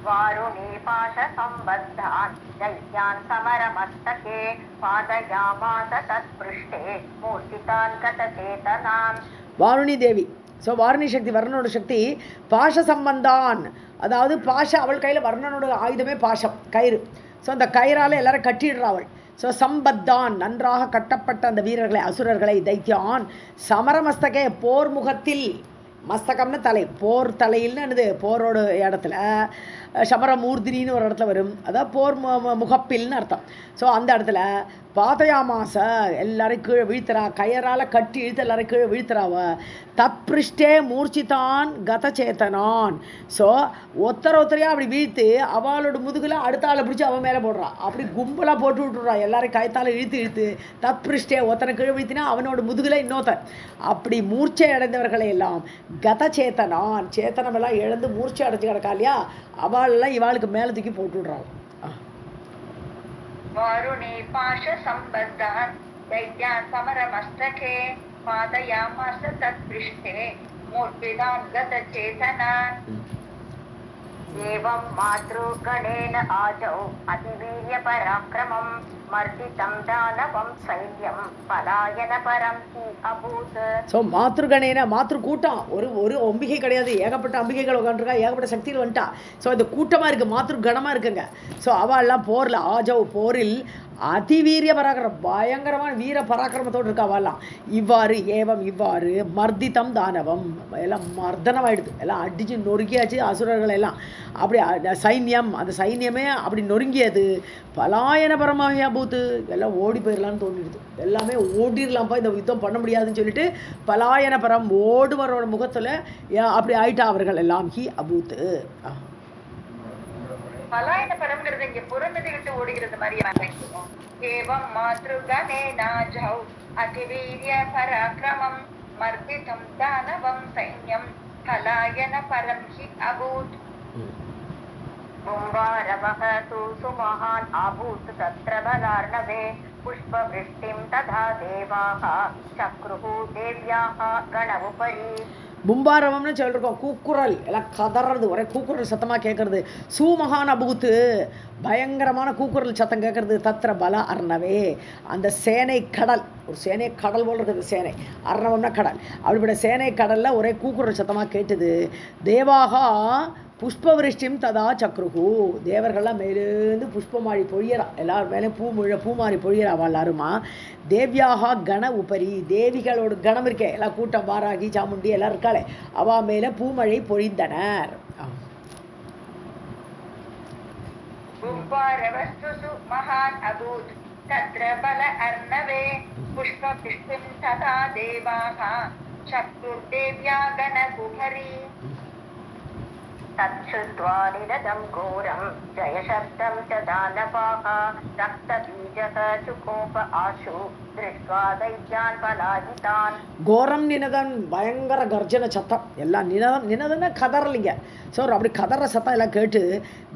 Speaker 2: वारुणी पाशसम्बद्धान् दैत्यान् समरमस्तके पादयामास तत्पृष्ठे मूर्तितान् गतचेतनान्.
Speaker 1: வாருணி தேவி, ஸோ வாருணி சக்தி வர்ணனோட சக்தி. பாஷ சம்பந்தான், அதாவது பாஷ, அவள் கையில் வர்ணனோட ஆயுதமே பாஷம், கயிறு. ஸோ அந்த கயிறால் எல்லாரும் கட்டிடுறா அவள். ஸோ சம்பத்தான், நன்றாக கட்டப்பட்ட அந்த வீரர்களை அசுரர்களை, தைத்தியான் சமரமஸ்தகே, போர் முகத்தில் மஸ்தகம்னு தலை, போர் தலையில்னு என்னது போரோட இடத்துல சமரமூர்த்தினின்னு ஒரு இடத்துல வரும், அதான் போர் முகப்பில்னு அர்த்தம். ஸோ அந்த இடத்துல பாதயாமாச எல்லாரையும் கீழே வீழ்த்துறா, கயரால் கட்டி இழுத்து எல்லாரையும் கீழே வீழ்த்துறாவ. தத்பிருஷ்டே மூர்ச்சிதான் கதச்சேத்தனான். ஸோ ஒத்தரையாக அப்படி வீழ்த்து அவளோட முதுகில் அடுத்த ஆளை பிடிச்சி அவன் மேலே போடுறா, அப்படி கும்பலாக போட்டு விட்டுடுறா, எல்லாரையும் கயத்தால் இழுத்து இழுத்து. தத்பிருஷ்டே ஒத்தனை கீழே வீழ்த்தினா அவனோட முதுகில் இன்னொருத்தன், அப்படி மூர்ச்சை அடைந்தவர்களை எல்லாம் கதச்சேத்தனான், சேத்தனமெல்லாம் இழந்து மூர்ச்சை அடைஞ்சு கிடக்கா இல்லையா, அவளெல்லாம் இவாளுக்கு மேலே தூக்கி போட்டு விடுறாள்.
Speaker 2: वारुणे पाशसम्बद्धान् दैत्यान् समरमस्तके पादयामास तत्पृष्ठे मूर्तिदां गतचेतनान् एवं मातृगणेन आजौ अतिवीर्यपराक्रमं मर्दितं दानवं सैन्यं पलायनपरं हि अभूत्.
Speaker 1: ஸோ மாத்ருகணேன, மாத்ரு கூட்டம், ஒரு ஒம்பிகை கிடையாது, ஏகப்பட்ட அம்பிகைகள் உட்காந்துருக்கா, ஏகப்பட்ட சக்தியில் வந்துட்டா. ஸோ இந்த கூட்டமாக இருக்குது, மாத்ரு கணமாக இருக்குங்க. ஸோ அவெல்லாம் போரில், ஆஜவ் போரில் அதிவீரிய பராக்கிரம், பயங்கரமான வீர பராக்கிரமத்தோடு இருக்கா அவெல்லாம். இவ்வாறு ஏவம் இவ்வாறு மர்தித்தம் தானவம், எல்லாம் மர்தனமாயிடுது, எல்லாம் அடித்து நொறுக்கியாச்சு அசுரர்கள் எல்லாம். அப்படி சைன்யம், அந்த சைன்யமே அப்படி நொறுங்கியது. பலாயன பரமாக பூத்து, எல்லாம் ஓடி போயிடலான்னு தோணிடுது, எல்லாமே ஓடிடலாம்ப்பா, இந்த யுத்தம் பண்ண முடியாதுன்னு சொல்லிட்டு பலாயன பரம் ஓடுவரோட முகத்தில் அப்படி ஆயிட்டா அவர்கள் எல்லாம். ஹி அபூத்து,
Speaker 2: பலாயன பரம்ங்கிறது இங்க புறமதி விட்டு ஓடுகிறது மாதிரி. ஏவம் மாத்ருகணேனாஜௌ அதிவீர்ய பராக்கிரமம் மர்திதம் தானவம் சைன்யம் பலாயன பரம் ஹி அபூத். கும்பாரவஹ தூ சுமஹான் அபூத் தத்ர பலார்ணவே புஷ்பவ்ருஷ்டிம் ததா தேவாஹ சக்ருஹு தேவ்யாஹ கணவுபரி.
Speaker 1: பும்பாரவம்னு சொல்லிருக்கோம், கூக்குரல், எல்லாம் கதறது, ஒரே கூக்குரல் சத்தமாக கேட்கறது. சூமகான் அபூத்து, பயங்கரமான கூக்குரல் சத்தம் கேட்கறது. தத்திர பல அர்ணவே, அந்த சேனை கடல், ஒரு சேனை கடல் போல் இருக்குது சேனை, அர்ணவம்னா கடல், அப்படிப்பட்ட சேனை கடலில் ஒரே கூக்குரல் சத்தமாக கேட்டுது. தேவாகா புஷ்பவிருஷ்டிம் ததா சக்ருகு, தேவர்கள்லாம் மேலேருந்து புஷ்பமாழி பொழியறா, எல்லாரும் மேலே பூமாரி பொழியறா எல்லாருமா. தேவ்யாக கண உபரி, தேவிகளோட கணம் இருக்கே, எல்லாம் கூட்டம், வாராகி சாமுண்டி எல்லாம் இருக்காளே, அவா மேலே பூமழை பொழிந்தனர்.
Speaker 2: மகான் அபூத் தத்ர பல அர்ணவே புஷ்பவிருஷ்டிம் ததா தேவாஹ சக்ருர்தேவ்யா கணகுபரி. तच्छ्रुत्वा निरदं घोरं जयशब्दं च दानवाः रक्तबीजः चुकोप आशु दृष्ट्वा दैत्यान् पलायितान्. கோரம் நினதன், பயங்கர கர்ஜன சத்தம், எல்லாம் நினதன்னா கதறலிங்க. ஸோ அப்படி கதற சத்தம் எல்லாம் கேட்டு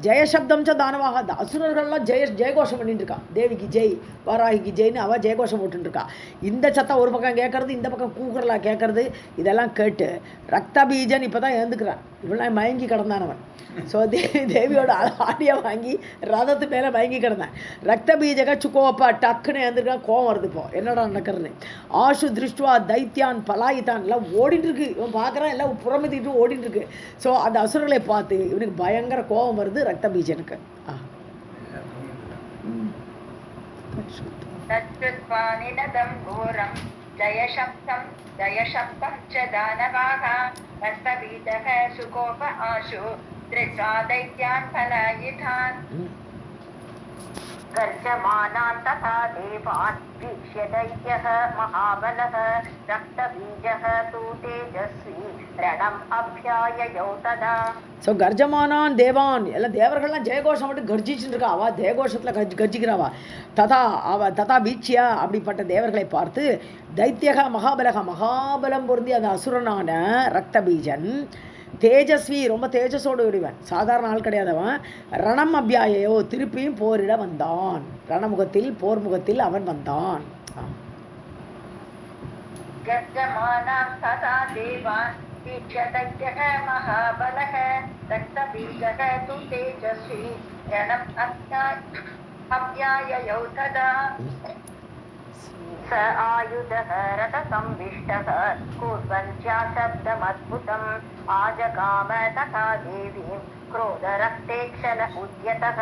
Speaker 2: ஜெயசப்தம் ச தானவாக, அசுரர்கள்லாம் ஜெயகோஷம் பண்ணிட்டு இருக்கா, தேவிக்கு ஜெய், வாராகிக்கு ஜெயின்னு அவள் ஜெயகோஷம் போட்டுருக்கா. இந்த சத்தம் ஒரு பக்கம் கேட்கறது, இந்த பக்கம் கூக்குரலாக கேட்கறது, இதெல்லாம் கேட்டு ரக்த பீஜன் இப்போ தான் எழுந்துக்கிறான், இவெல்லாம் மயங்கி கிடந்தானவன். ஸோ தேவியோட ஆடியை வாங்கி ரதத்து மேலே மயங்கி கிடந்தேன். ரக்த பீஜக சுக்கோப்பா, டக்குன்னு எழுந்திருக்கான், கோவம் வருது, இப்போ என்னடா நடக்கிறதுன்னு. ஆஷு திருஷ்டுவா தைத்தியான் பலாயித்தான், எல்லாம் ஓடிட்டு இருக்கு, இவன் பார்க்குறான், எல்லாம் புறமத்திட்டு ஓடிட்டு இருக்கு. ஸோ அந்த அசுரர்களை பார்த்து இவனுக்கு பயங்கர கோபம் வருது ரக்த பீஜனுக்கு. जयशब्दं च दानवाः रक्तबीजः सुकोप आशु दृष्ट्वा दैत्यान् पलायितान्. गर्जमानान् तथा देवान् वीक्ष्य दैत्यः महाबलः रक्तबीजः तु तेजस्वी रणम् अभ्याययौ तदा.
Speaker 1: ஸோ கர்ஜமானான் தேவான், எல்லாம் தேவர்கள்லாம் ஜெயகோஷம் மட்டும் கர்ஜிச்சுட்டு இருக்கா, அவள் ஜெயகோஷத்தில் கர்ஜிக்கிறாவா. ததா வீச்சியா, அப்படிப்பட்ட தேவர்களை பார்த்து தைத்தியக மகாபலக, மகாபலம் பொருந்தி அந்த அசுரனான ரக்த பீஜன், தேஜஸ்வி, ரொம்ப தேஜஸோடு உடையவன், சாதாரண ஆள் கிடையாதவன். ரணம் அபியாயோ, திருப்பியும் போரிட வந்தான், ரணமுகத்தில் போர் முகத்தில் அவன் வந்தான்.
Speaker 2: दैत्यः महाबलः रक्तबीजः तु तेजस्वी रणम् अभ्याययौ तदा. स आयुधः रथसंविष्टः कुर्वन् शब्दमद्भुतम् आजगाम तथा देवीं क्रोधरक्तेक्षण उद्यतः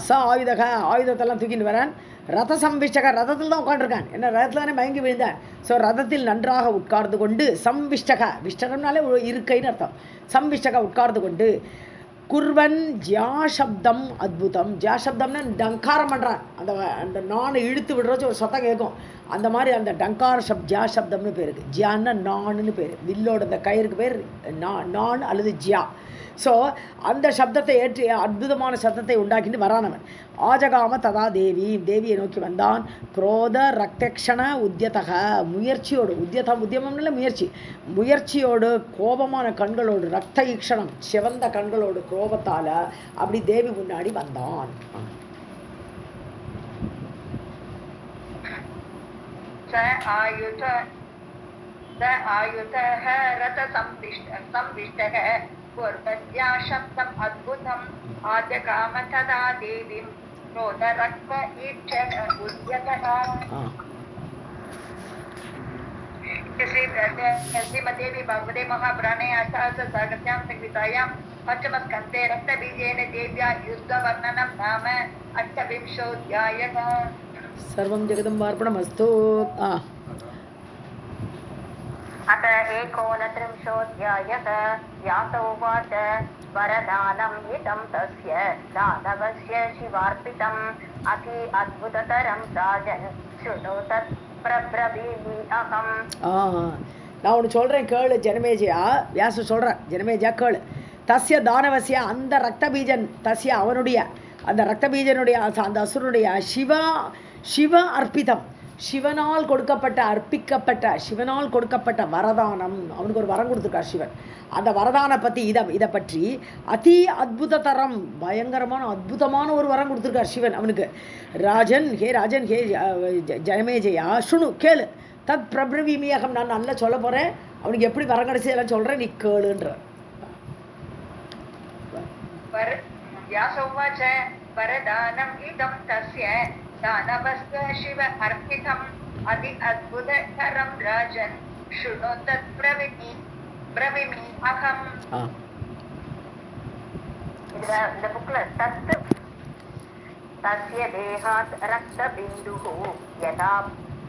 Speaker 1: ச ஆயுதக ஆயுதத்தெல்லாம் தூக்கிட்டு வரான். ரத சம்விஷ்டக ரதத்தில் தான் உட்காந்துருக்கான். என்ன ரதத்தில் தானே மயங்கி விழுந்தான். ஸோ ரதத்தில் நன்றாக உட்கார்ந்து கொண்டு சம்விஷ்டக விஷ்டகம்னாலே ஒரு இருக்கைன்னு அர்த்தம். சம்விஷ்டக உட்கார்ந்து கொண்டு குர்வன் ஜா சப்தம் அத்புதம். ஜா சப்தம்னா டங்காரம் பண்ணுறான். அந்த அந்த நானை இழுத்து விடுறச்சு ஒரு சத்தம் கேட்கும். அந்த மாதிரி அந்த டங்கார ஜா சப்தம்னு பேருக்கு. ஜியான்னா நான்னு பேர். வில்லோட அந்த கயிறுக்கு பேர் நான் அல்லது ஜியா. ஸோ அந்த சப்தத்தை ஏற்றி அற்புதமான சப்தத்தை உண்டாக்கிட்டு வரானவன். ஆஜகாம ததா தேவி தேவியை நோக்கி வந்தான். குரோத ரக்தக்ஷண உத்தியதக முயற்சியோடு உத்தியமம்ல முயற்சியோடு கோபமான கண்களோடு ரக்த ஈக்ஷணம் சிவந்த கண்களோடு கோபத்தால் அப்படி தேவி முன்னாடி வந்தான்.
Speaker 2: शब्दम् अद्भुतम् आजगाम तदा देवीं क्रोधरक्त ईक्षण उद्यतः श्रीमदेवी भगवते महापुराणे अष्टादशसहस्रस्यां संहितायां पञ्चमस्कन्धे रक्तबीजेन देव्या युद्धवर्णनं नाम अष्टविंशोऽध्यायः.
Speaker 1: सर्वं जगदम्बार्पणमस्तु.
Speaker 2: अत एकोनत्रिंशोऽध्यायः. व्यास उवाच वरदानम् इदं तस्य दानवस्य शिवार्पितम् अति अद्भुततरं राजन् शृणु तत् प्रब्रवीमि अहम्.
Speaker 1: நான் ஒன்று சொல்கிறேன் கேளு ஜனமேஜயா. வியாச சொல்கிறேன் ஜனமேஜா கேளு. தஸ்ய தானவசிய அந்த ரக்தபீஜன் தஸ்ய அவனுடைய அந்த ரக்தபீஜனுடைய அந்த அசுரனுடைய சிவ அர்ப்பிதம் சிவனால் கொடுக்கப்பட்ட வரதானம். அவனுக்கு ஒரு வரம் கொடுத்துருக்கார் சிவன். அந்த வரதான பற்றி இதை பற்றி அதி அத்புததரம் பயங்கரமான அற்புதமான ஒரு வரம் கொடுத்துருக்கார் சிவன் அவனுக்கு. ராஜன் ஹே ஜனமேஜயா சுணு கேளு. தத் பிரபிரவிமியகம் நான் நல்லா சொல்ல போகிறேன். அவனுக்கு எப்படி வரம் கிடைச்சி எல்லாம் சொல்கிறேன், நீ கேளுன்ற.
Speaker 2: வரதானம் இதம் தஸ்ய दानवस्य शिव अर्पितम् अति अद्भुतकरं राजन् शृणु तत् ब्रवीमि अहम्. இந்த புக்ல तस्य देहात् रक्तबिन्दुः यदा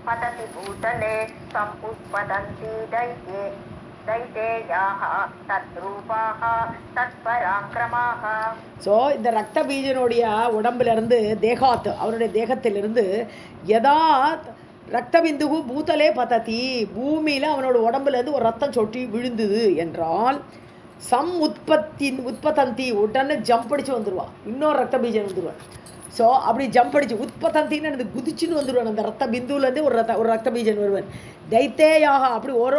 Speaker 2: पतति भूतले समुत्पतन्ति दैतेयाः तद्रूपाः तत्पराक्रमाः.
Speaker 1: ஸோ இந்த ரத்த பீஜனுடைய உடம்பிலிருந்து தேகாத் அவருடைய தேகத்திலிருந்து யதா ரத்தபிந்துகு பூத்தலே பததி பூமியில் அவனோட உடம்புலேருந்து ஒரு ரத்தம் சொட்டி விழுந்தது என்றால் உற்பத்தந்தி உடனே ஜம்ப் அடிச்சு வந்துடுவான். இன்னொரு ரத்த பீஜன் வந்துடுவான். ஸோ அப்படி ஜம்ப் அடிச்சு உற்பத்தந்தின்னு எனக்கு குதிச்சுன்னு வந்துடுவான். அந்த ரத்த பிந்துலேருந்து ஒரு ரத்த பீஜன் வருவன். தைத்தேயாக அப்படி ஒரு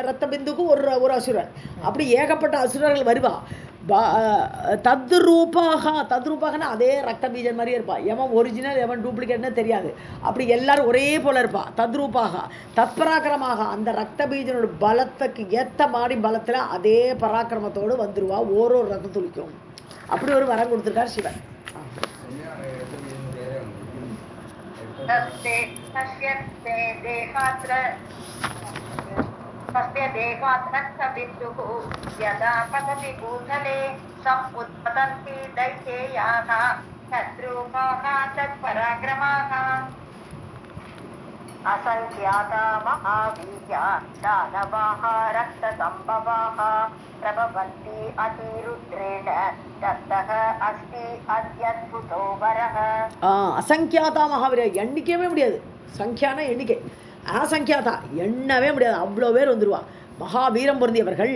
Speaker 1: ரத்த பிந்துக்கும் ஒரு அசுரன். அப்படி ஏகப்பட்ட அசுரர்கள் வருவா. தத்ரூபாகனா அதே ரத்த பீஜன் மாதிரியே இருப்பாள். எவன் ஒரிஜினல் எவன் டூப்ளிகேட்னு தெரியாது. அப்படி எல்லாரும் ஒரே போல இருப்பாள். தத்ரூபாக தத்பராக்கிரமாக அந்த ரத்த பீஜனோட பலத்துக்கு ஏற்ற மாதிரி பலத்தில் அதே பராக்கிரமத்தோடு வந்துடுவா. ஒரு ரத்த துளிக்கும். அப்படி ஒரு வரம் கொடுத்துருக்கார் சிவன்.
Speaker 2: तस्य देहात् रक्तबिन्दुः यदा पतति भूतले समुत्पतन्ति दैतेयाः तद्रूपाः तत्पराक्रमाः. असङ्ख्याता महावीर्या दानवाः रक्तसम्भवाः प्रभवन्ति अतिरुद्रेण दत्तः अस्ति अत्यद्भुतो वरः.
Speaker 1: असङ्ख्याता महावीर्या எண்ணிக்கவே முடியாது. சங்கியான எண்ணிக்கை அசங்கியாதா எண்ணவே முடியாது. அவ்வளோ பேர் வந்துடுவா. மகாவீரம் பொருந்தியவர்கள்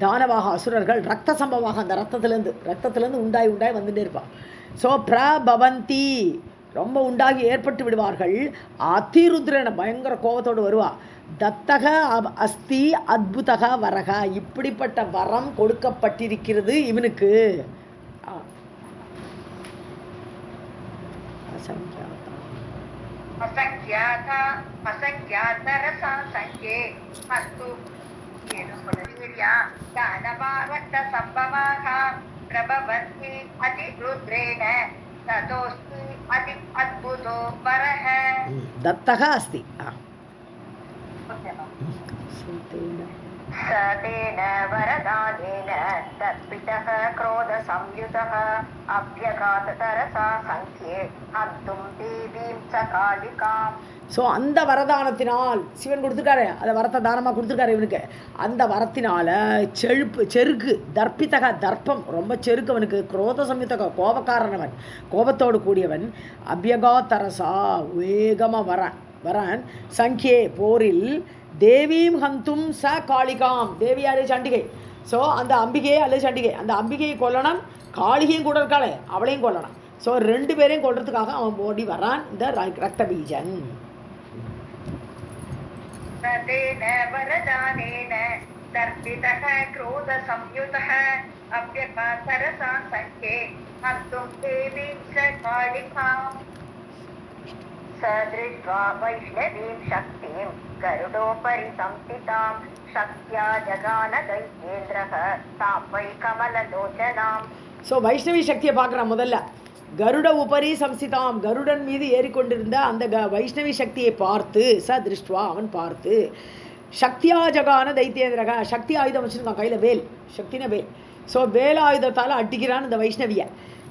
Speaker 1: தானவாக அசுரர்கள் ரத்த சம்பவாக அந்த ரத்தத்திலேருந்து உண்டாய் வந்துட்டே இருப்பாள். ஸோ பிரபவந்தி ரொம்ப உண்டாகி ஏற்பட்டு விடுவார்கள். அதிருத்ரன பயங்கர கோபத்தோடு வருவா. தத்தக அஸ்தி அத்புதக வரக இப்படிப்பட்ட வரம் கொடுக்கப்பட்டிருக்கிறது இவனுக்கு.
Speaker 2: असंख्यातरसा संख्ये अस्तु दानवारक्तसम्भवाः प्रभवन्ति अतिरुद्रेण ततोऽस्ति अति अद्भुतो वरः.
Speaker 1: दत्तः अस्ति
Speaker 2: स तेन वरदानेन तत्पितः क्रोधसंयुतः अभ्यघाततरसा सङ्ख्ये हन्तुं देवीं स कालिकाम्.
Speaker 1: ஸோ அந்த வரதானத்தினால் சிவன் கொடுத்துருக்காரு, அதை வரத்தை தானமாக கொடுத்துருக்காரு இவனுக்கு. அந்த வரத்தினால செருக்கு தர்ப்பித்தக தர்ப்பம் ரொம்ப செருக்கு அவனுக்கு, குரோத சம்யுத்தக கோபக்காரனவன், கோபத்தோடு கூடியவன், அபியகா தரசா வேகமாக வரான் சங்கே போரில் தேவீம் ஹந்தும் ச காளிகாம், தேவியாரே சண்டிகை. ஸோ அந்த அம்பிகையே அல்லது சண்டிகை, அந்த அம்பிகையை கொல்லணும், காளிகையும் கூட இருக்காளே அவளையும் கொல்லணும். ஸோ 2 பேரையும் கொல்றதுக்காக அவன் ஓடி வரான் இந்த ரக்த பீஜன்.
Speaker 2: तेन वरदानेन तर्पितः क्रोधसंयुतः अभ्यघातरसा सङ्ख्ये हन्तुं देवीं स कालिकाम्. स दृष्ट्वा वैष्णवीं शक्तिं गरुडोपरि संस्थितां शक्त्या जगान दैत्येन्द्रः तां वै कमललोचनाम्.
Speaker 1: ஸோ வைஷ்ணவி சக்தியை பார்க்குறான் முதல்ல. கருட உபரி சம்சிதாம், கருடன் மீது ஏறிக்கொண்டிருந்த அந்த வைஷ்ணவி சக்தியை பார்த்து, ச திருஷ்டுவா அவன் பார்த்து, சக்தியா ஜகான தைத்தியேந்திரக, சக்தி ஆயுதம் வச்சுருக்கான் கையில், வேல், சக்தின வேல். ஸோ வேலாயுதத்தால் அட்டிக்கிறான் இந்த வைஷ்ணவியை.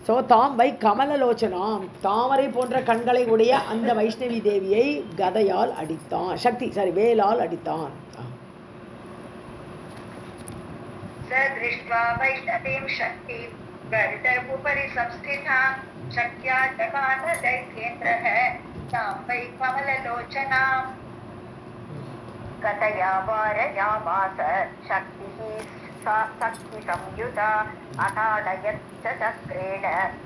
Speaker 1: ஸோ தாம் வை கமலலோச்சனாம், தாமரை போன்ற கண்களை உடைய அந்த வைஷ்ணவி தேவியை கதையால் அடித்தான், வேலால் அடித்தான்.
Speaker 2: स दृष्ट्वा वैष्णवीं शक्तिं गरुडोपरि संस्थितां शक्त्या जगान दैत्येन्द्रः तां वै कमललोचनाम्. कथया वारयामास शक्तिः सा शक्तिसंयुता अताडयत् च चक्रेण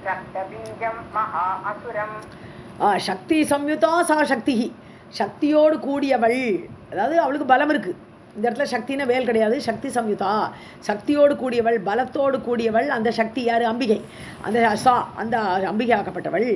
Speaker 2: रक्तबीजं महा असुरम्.
Speaker 1: சக்தி சம்யுதா சா சக்தி, சக்தியோடு கூடியவள், அதாவது அவளுக்கு பலம் இருக்குது. இந்த இடத்துல சக்தின்னு வேல் கிடையாது, சக்தி சம்யுதா, சக்தியோடு கூடியவள், பலத்தோடு கூடியவள். அந்த சக்தி யார்? அம்பிகை. அந்த அம்பிகை ஆக்கப்பட்டவள்.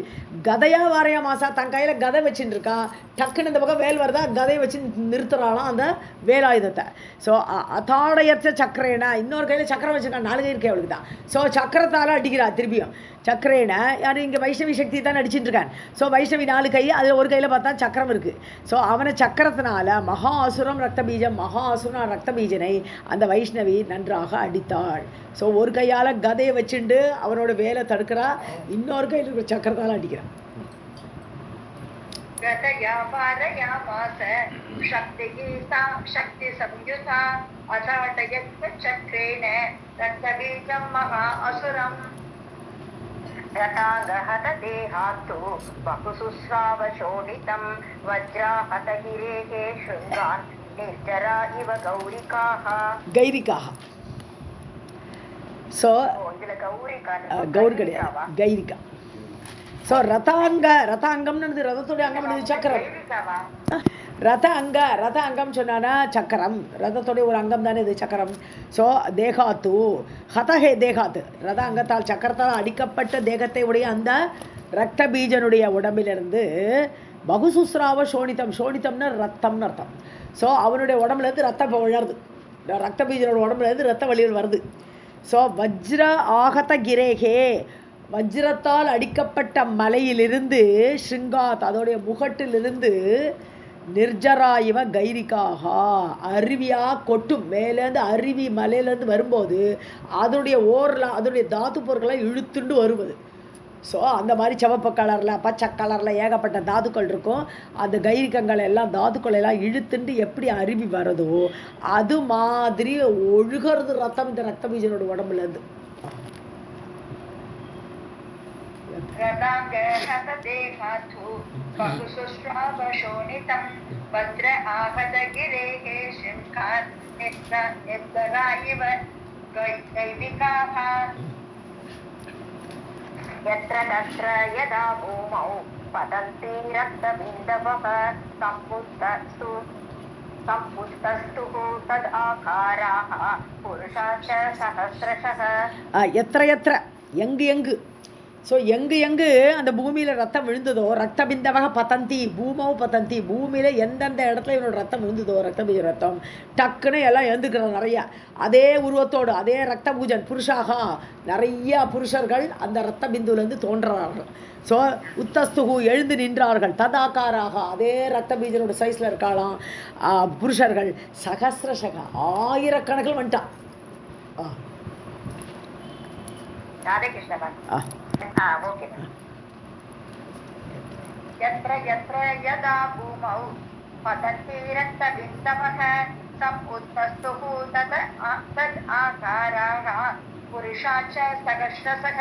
Speaker 1: கதையா வாரையா மாசா, தன் கையில் கதை வச்சுட்டு இருக்கா. டக்குன்னு இந்த பக்கம் வேல் வருதா, கதையை வச்சு நிறுத்துறாளாம் அந்த வேலாயுதத்தை. ஸோ அதாடயற்ற சக்கரேனா, இன்னொரு கையில் சக்கரம் வச்சுருக்கா, 4 கை இருக்கே அவளுக்கு தான். ஸோ சக்கரத்தால் அடிக்கிறா திருப்பியும். சக்கரேன யார்? இங்கே வைஷ்ணவி சக்தி தான் அடிச்சுட்டு இருக்கான். ஸோ வைஷ்ணவி 4 கை, அதில் ஒரு கையில் பார்த்தா சக்கரம் இருக்குது. ஸோ அவனை சக்கரத்தினால மகா அசுரம் ரக்த பீஜம், மகா அசுரன் ரக்த பீஜனை அந்த வைஷ்ணவி நன்றாக அடித்தாள். ஸோ ஒரு கையால் கதையை வச்சுண்டு அவனோட வேலை தடுக்கிறா, இன்னொரு கையில் இருக்கிற சக்கரத்தால் அடிக்கிறான்.
Speaker 2: रतागहत देहात्तु बहुशुश्रावशोणितं वज्राहतगिरेः शृङ्गान् निर्जरा इव गौरिकाः.
Speaker 1: ஸோ கௌரி கிடையாது, கைரிகா. ஸோ ரதாங்கம்னு ரதத்துடைய அங்கம் சக்கரம். ரத அங்கம் சொன்னானா சக்கரம், ரதத்துடைய ஒரு அங்கம் தானே இது சக்கரம். ஸோ தேகாத்து ஹதஹே தேகாத்து, ரத அங்கத்தால் சக்கரத்தால் அடிக்கப்பட்ட தேகத்தை உடைய அந்த ரத்த பீஜனுடைய உடம்பிலிருந்து பகுசுஸ்ராவ சோணித்தம்னு ரத்தம்னு அர்த்தம். ஸோ அவனுடைய உடம்புலேருந்து ரத்தம் இப்போ விழருது, ரத்த பீஜனோட உடம்புலேருந்து ரத்த வழியில் வருது. ஸோ வஜ்ர ஆகத கிரேகே, வஜ்ரத்தால் அடிக்கப்பட்ட மலையிலிருந்து, ஸ்ருங்காத் அதோடைய முகட்டிலிருந்து, நிர்ஜரா இவ கைரிக்காக அருவியாக கொட்டும், மேலேருந்து அருவி மலையிலேருந்து வரும்போது அதனுடைய ஓரில் அதனுடைய தாத்து பொருட்களை இழுத்துண்டு வருவது. ஸோ அந்த மாதிரி சிவப்பு கலரில் பச்சை கலரில் ஏகப்பட்ட தாதுக்கள் இருக்கும். அந்த கைரிக்கங்கள் எல்லாம் தாதுக்கள் எல்லாம் இழுத்துண்டு எப்படி அருவி வருதோ அது மாதிரி ஒழுகிறது ரத்தம் இந்த ரத்த பீஜனோட உடம்புலேருந்து.
Speaker 2: भद्र आहतगिरेः शृङ्गान् निर्जरा इव गैरिकाः. यत्र तत्र यदा भूमौ पतन्ति रक्तबिन्दवः सम्पुष्टस्तुः तद् आकाराः पुरुषाश्च सहस्रशः.
Speaker 1: यत्र यत्र எங்கு ஸோ எங்கு அந்த பூமியில் ரத்தம் விழுந்ததோ, ரத்த பிந்தவக பதந்தி பூமௌ பதந்தி, பூமியில் எந்தெந்த இடத்துல இவனோட ரத்தம் விழுந்ததோ, ரத்த பீஜ ரத்தம் டக்குன்னு எல்லாம் எழுந்துக்கிறான் நிறையா. அதே உருவத்தோடு அதே ரத்த பூஜன் புருஷாக நிறையா புருஷர்கள் அந்த ரத்த பிந்துலேருந்து தோன்றுறார்கள். ஸோ உத்தஸ்துகு எழுந்து நின்றார்கள், ததாக்காராக அதே ரத்த பீஜனோட சைஸில் இருக்காளாம் புருஷர்கள், சகசிரசக ஆயிரக்கணக்கில் வந்துட்டான்.
Speaker 2: ராதே கிருஷ்ண மேம். ஓகே. यत्र यत्र यदा भूमौ पतन्ति रक्तबिन्दवः समुत्तस्तुः तद् आकाराः पुरुषाच्च सगर्षसः.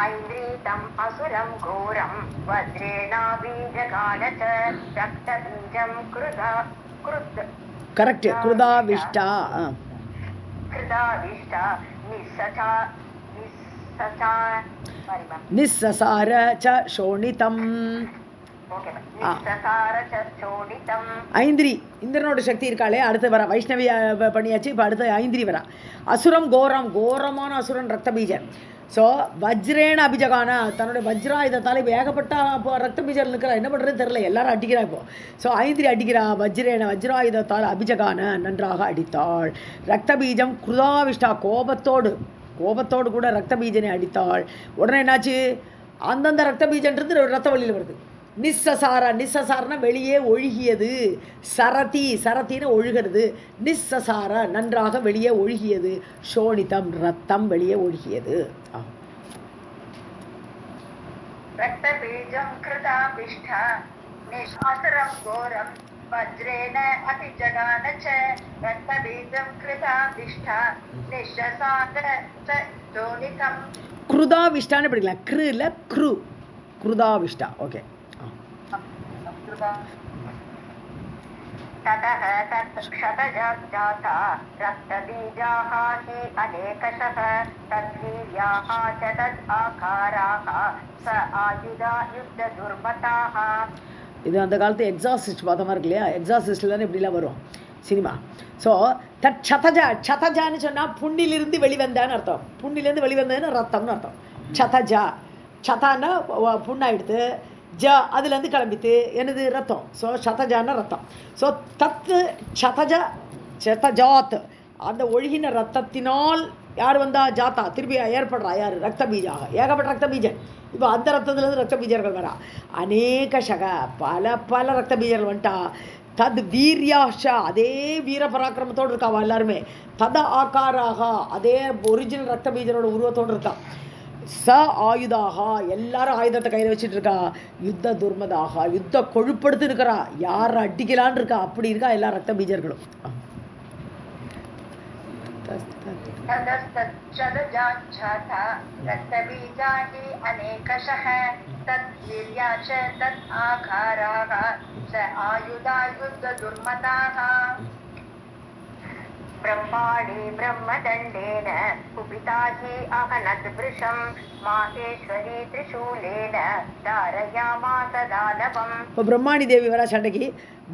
Speaker 2: ऐन्द्रीतम् असुरं घोरं वज्रेणाबीजगान च रक्तबीजं
Speaker 1: करेक्ट कृदाविष्टा निस्ससार च शोणितम्. ஐந்திரி இந்திரனோட சக்தி இருக்காளே, அடுத்து வர வைஷ்ணவி பண்ணியாச்சு, இப்போ அடுத்து ஐந்திரி வரா. அசுரம் கோரம், கோரமான அசுரன் ரத்த பீஜன். ஸோ வஜ்ரேன அபிஜகான தன்னுடைய வஜ்ராயுதத்தால் இப்போ ஏகப்பட்ட ரத்த பீஜர் இருக்கிறா, என்ன பண்ணுறதுன்னு தெரில, எல்லாரும் அடிக்கிறா இப்போ. ஸோ ஐந்திரி அடிக்கிறா, வஜ்ரேன வஜ்ராயுதத்தால் அபிஜகான நன்றாக அடித்தாள். ரத்த பீஜம் குருதாவிஷ்டா கோபத்தோடு கூட ரத்த பீஜனை அடித்தாள். உடனே என்னாச்சு, அந்தந்த ரத்த பீஜன்றது ரத்த வழியில் வருது. நிஸ்ஸசாரனா வெளியே ஒழுகியது, சரத்தின்னு ஒழுகிறது, நிஸ்ஸசார நன்றாக வெளியே ஒழுகியது, சோணிதம் ரத்தம் வெளியே ஒழுகியது.
Speaker 2: ரக்தபீஜம் கிருதாபிஷ்டா நிஸ்ஸசாரம் கோரம் வஜ்ரேன அபிஜகான ச ரக்தபீஜம் கிருதாபிஷ்டா நிஸ்ஸசார ச சோணிதம்.
Speaker 1: கிருதாவிஷ்டான்னு படிக்கலாம், கிருல க்ரு, கிருதாவிஷ்டா. ஓகே.
Speaker 2: ततः तत्क्षतजाता रक्तबीजाः हि अनेकशः तद्वीर्याः च तद् आकाराः स आयुधा युद्धदुर्मताः.
Speaker 1: இது அந்த காலத்து எக்ஸாசிஸ்ட் பார்த்த மாதிரி இருக்கு இல்லையா, எக்ஸாசிஸ்டில் தானே இப்படிலாம் வரும் சினிமா. ஸோ தட் சதஜான்னு சொன்னால் புண்ணிலிருந்து வெளிவந்தான்னு அர்த்தம், புண்ணிலேருந்து வெளிவந்ததுன்னு ரத்தம்னு அர்த்தம். சதான்னா புண்ணாயிடுத்து, ஜ அதுலேருந்து கிளம்பித்து என்னது ரத்தம். ஸோ சதஜான ரத்தம். ஸோ தத்து சதஜாத் அந்த ஒழுகின ரத்தத்தினால் யார் வந்தா ஜாத்தா திருப்பி ஏற்படுறா, யார் ரத்த பீஜாக, ஏகப்பட்ட ரத்த பீஜன். இப்போ அந்த ரத்தத்துலேருந்து ரத்த பீஜர்கள் வரா, அநேக சக பல ரத்த பீஜர்கள் வந்துட்டா. தத் வீரியாஷா அதே வீர பராக்கிரமத்தோடு இருக்காவா எல்லாருமே. தத ஆக்காராக அதே ஒரிஜினல் ரத்த பீஜனோட உருவத்தோடு இருக்கா. ச ஆயுதாக எல்லாரும் ஆயுதத்தை கையில் வச்சுட்டு இருக்கா. யுத்த துர்மதாக யுத்த கொழுப்படுத்து இருக்கிறா, யார் அடிக்கலான்னு இருக்கா, அப்படி இருக்கா எல்லா ரத்த பீஜர்களும்.
Speaker 2: ब्रह्माणि ब्रह्मदण्डेन कुपिता हि अहनद्वृशं माहेश्वरी त्रिशूलेन धारयामास दानवम्.
Speaker 1: இப்போ பிரம்மாணி தேவி வரா சண்டைக்கு.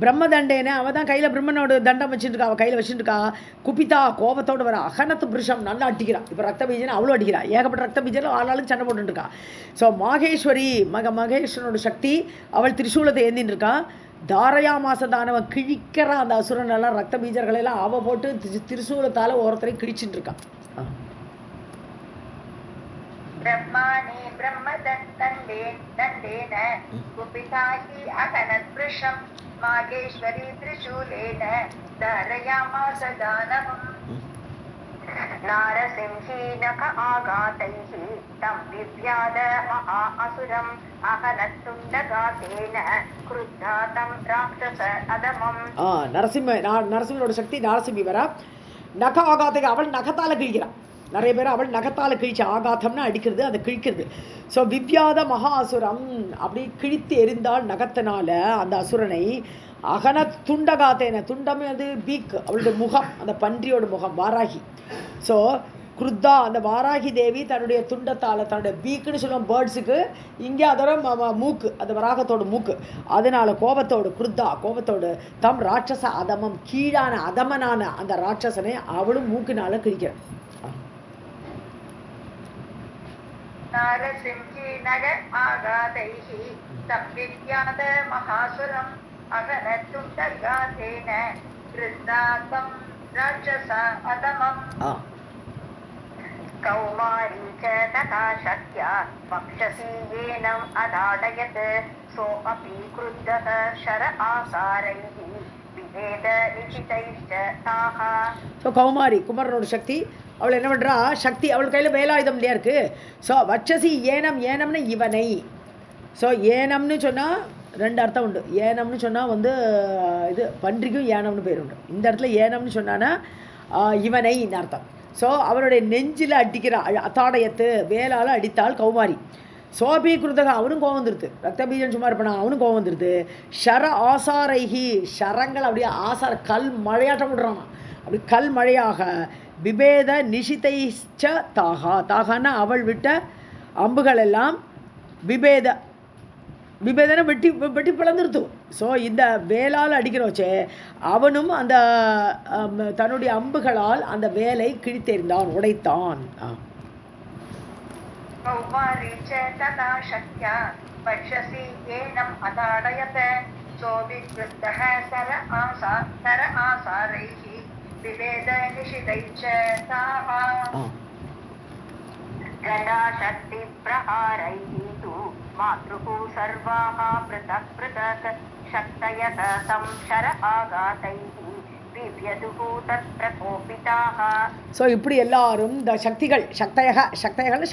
Speaker 1: பிரம்மதண்டேன அவள் தான் கையில் பிரம்மனோட தண்டம் வச்சுருக்கா, அவள் கையில் வச்சுருக்கா. குபிதா கோபத்தோடு வரா. அகனத்து புருஷம் நல்லா அடிக்கிறா. இப்போ ரத்த பீஜனை அவ்வளோ அடிக்கிறா, ஏகப்பட்ட ரத்த பீஜனை ஆளாளுக்கு சண்டை போட்டுருக்கா. ஸோ மாகேஸ்வரி மகேஸ்வரனோட சக்தி, அவள் திரிசூலத்தை ஏந்தின்னு இருக்கா. தாரையா மாசதானவன் கிழிக்கிற அந்த அசுரனெல்லாம் ரத்த பீஜர்களெல்லாம் அவ போட்டு திரிசூலத்தால் ஒருத்தரையும் கிழிச்சுட்டு இருக்கான்.
Speaker 2: ब्रह्माणि ब्रह्मदण्डेन कुपिता हि अहनद्वृशं माहेश्वरी त्रिशूलेन धारयामास दानवम्. नारसिंहीनक आघातैः तं विव्याध महा असुरम् अहनत्तुण्डघातेन क्रुद्धा तं राक्षस अदमम्.
Speaker 1: நரசிம்மனோட சக்தி நாரசிம்மி வரா. நக ஆகாத்துக்கு அவள் நகத்தால கிழிக்கிறான். நிறைய பேர் அவள் நகத்தால் கிழிச்சு, ஆகாத்தம்னா அடிக்கிறது, அதை கிழிக்கிறது. ஸோ விவ்யாத மகா அசுரம் அப்படி கிழித்து எரிந்தால் நகத்தினால அந்த அசுரனை. அகன துண்டகாத்தேன துண்டம் அது பீக், அவளுடைய முகம், அந்த பன்றியோட முகம் வாராகி. ஸோ குருத்தா அந்த வாராகி தேவி தன்னுடைய துண்டத்தால், தன்னுடைய பீக்குன்னு சொல்லுவோம் பேர்ட்ஸுக்கு, இங்கே அதோட மூக்கு, அந்த வராகத்தோட மூக்கு, அதனால கோபத்தோடு குருத்தா கோபத்தோடு தம் ராட்சச அதமம் கீழான அதமனான அந்த ராட்சசனை அவளும் மூக்கினால கிழிக்கிறான்.
Speaker 2: नारसिंही नग आघातैः संविद्याद महासुरम् अहनत्तुण्डघातेन कृद्धातं राक्षस अदमम्. कौमारी च तथा शक्या वक्षसीयेनम् अदाडयत् सोऽपि क्रुद्धः शर आकारैः वेद निशितैश्च ताः
Speaker 1: ஸோ கௌமாரி குமரனோட சக்தி அவள் என்ன பண்ணுறா சக்தி அவள் கையில் வேலாயுதம் இல்லையா இருக்குது ஸோ வட்சசி ஏனம் ஏனம்னு இவனை ஸோ ஏனம்னு சொன்னால் ரெண்டு அர்த்தம் உண்டு ஏனம்னு சொன்னால் வந்து இது பன்றிக்கும் ஏனம்னு பேர் உண்டு இந்த இடத்துல ஏனம்னு சொன்னான்னா இவனை அர்த்தம் ஸோ அவருடைய நெஞ்சில் அடிக்கிற அத்தாடயத்து வேலால் அடித்தாள் கௌமாரி சோபி குருதக அவனும் கோவம் வந்துருது ரத்தபீஜன் சும்மா இருப்பானா அவனும் கோவம் வந்துருது ஷர ஆசாரைஹி ஷரங்கள் அப்படியே ஆசார கல் மழையாட்டம் விடுறான் அப்படி கல் மழையாக விபேத நிஷிதைச்ச தாகா தாகான்னா அவள் விட்ட அம்புகள் எல்லாம் விபேதனை வெட்டி வெட்டி பிளந்துருத்தும் ஸோ இந்த வேலால் அடிக்கிறோச்சே அவனும் அந்த தன்னுடைய அம்புகளால் அந்த வேலை கிழித்தெறிந்தான் உடைத்தான்
Speaker 2: कौमारी च तथा शक्या वक्षसि येनम् अताडयत सोऽविक्रुद्धः सर आसारैः विभेद निशितैश्च ताः गदाशक्तिप्रहारैः तु मातृः सर्वाः पृथक् पृथक् शक्तयः संशर आघातैः
Speaker 1: ஸோ இப்படி எல்லாரும் இந்த சக்திகள்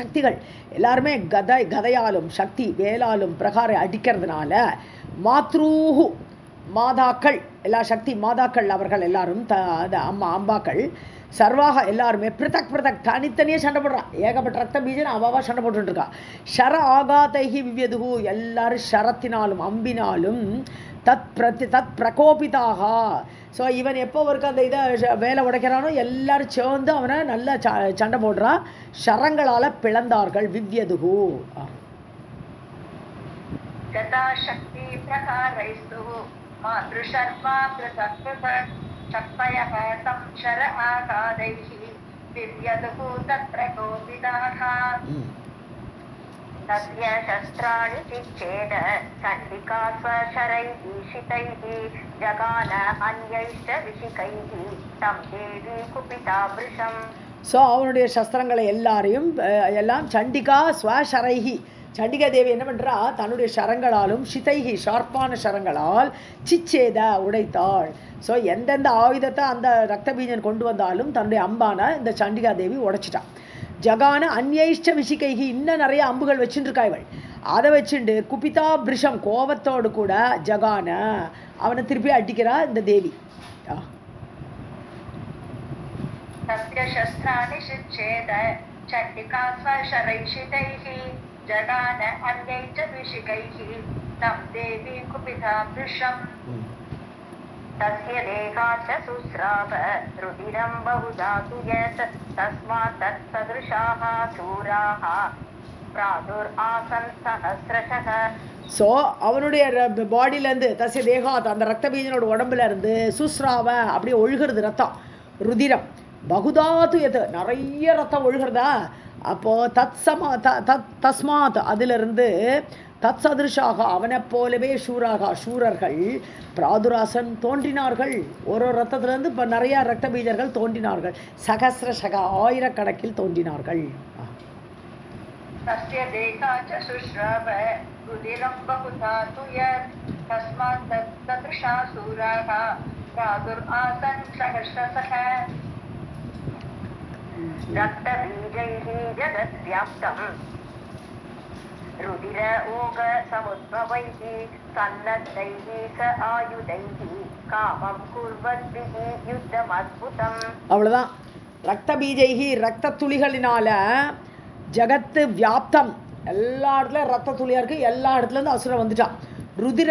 Speaker 1: சக்திகள் எல்லாருமே கதையாலும் சக்தி வேலாலும் பிரகாரை அடிக்கிறதுனால மாத்ரூஹு மாதாக்கள் எல்லா சக்தி மாதாக்கள் அவர்கள் எல்லாரும் அம்பாக்கள் சர்வாக எல்லாருமே பிரதக் தனித்தனியாக சண்டை போடுறான் ஏகப்பட்ட ரத்த பீஜன் அவாவா சண்டை போட்டுருக்கா ஷர ஆகாதைஹி விவ்யதுகு எல்லாரும் ஷரத்தினாலும் அம்பினாலும் தத் பிரகோபிதாக ஸோ இவன் எப்போ ஒருக்கு அந்த இதை வேலை உடைக்கிறானோ எல்லாரும் சேர்ந்து அவனை நல்லா சண்டை போடுறான் ஷரங்களால் பிளந்தார்கள் விவ்யதுகு
Speaker 2: गताशक्ति प्रकाరైस्तు मातृशर्मा पृथक् पृथक् शक्तयः संशर आघातैः विव्यदुः तत्प्रकोपिताः तस्य शस्त्राणि चिच्छेद चण्डिका स्वशरैः ईशितैः जगान अन्यैश्च विशिकैः तं देवी कुपिता वृषम्
Speaker 1: ஸோ அவனுடைய சஸ்திரங்களை எல்லாம் சண்டிகா ஸ்வஷரைஹி சண்டிகா தேவி என்ன பண்ணுறா தன்னுடைய ஷரங்களாலும் ஷிதைஹி ஷார்ப்பான ஷரங்களால் சிச்சேத உடைத்தாள் ஸோ எந்தெந்த ஆயுதத்தை அந்த ரத்தபீஜன் கொண்டு வந்தாலும் தன்னுடைய அம்பான இந்த சண்டிகா தேவி உடைச்சிட்டான் ஜகான அந்யைஷ்ட விஷிகைகி இன்னும் நிறைய அம்புகள் வச்சுட்டுருக்கா இவள் அதை வச்சுண்டு குபிதா பிரிஷம் கோபத்தோடு கூட ஜகான அவனை திருப்பி அடிக்கிறா இந்த தேவி
Speaker 2: तस्य शस्त्राणि शिच्छेद चण्डिका स्वशरैषितैः जगान अन्यैः च विशिकैः तं देवी कुपिता वृषम् तस्य देहात् शुस्राव रुधिरं बहुधा तु यत् तस्मात् तत्सदृशाः शूराः प्रादुरासन् सहस्रशः
Speaker 1: ஸோ அவனுடைய பாடியிலேருந்து தசிய தேகாத் அந்த ரத்த பீஜனோட உடம்புல இருந்து சுஸ்ராவ அப்படியே ஒழுகிறது ரத்தம் ருதிரம் பகுதாத்து எது நிறைய ரத்தம் ஒழுகிறதா அப்போது தஸ்மாத் அதிலிருந்து தத் சதிருஷாக அவனை போலவே சூரர்கள் பிராதுராசன் தோன்றினார்கள் ஒரு ரத்தத்திலேருந்து இப்போ நிறையா ரத்த பீஜர்கள் தோன்றினார்கள் சகசிரசக ஆயிரக்கணக்கில் தோன்றினார்கள்
Speaker 2: तस्य देहात् शुश्राव रुधिरं बहुधा तु यत् तस्मात् तदृशा शूराः प्रादुरासन् सहस्रशः रक्तबीजैः जगद्व्याप्तम् रुधिर ओग समुद्भवैः सन्नद्धैः स आयुधैः कामं कुर्वद्भिः युद्धमद्भुतम्
Speaker 1: அவ்வளோதான் ரத்த பீஜைகி ரத்த துளிகளினால ஜகத்து வியாப்தம் எல்லா இடத்துலையும் ரத்த துளியாக இருக்குது எல்லா இடத்துலேருந்து அசுரம் வந்துட்டான் ருதிர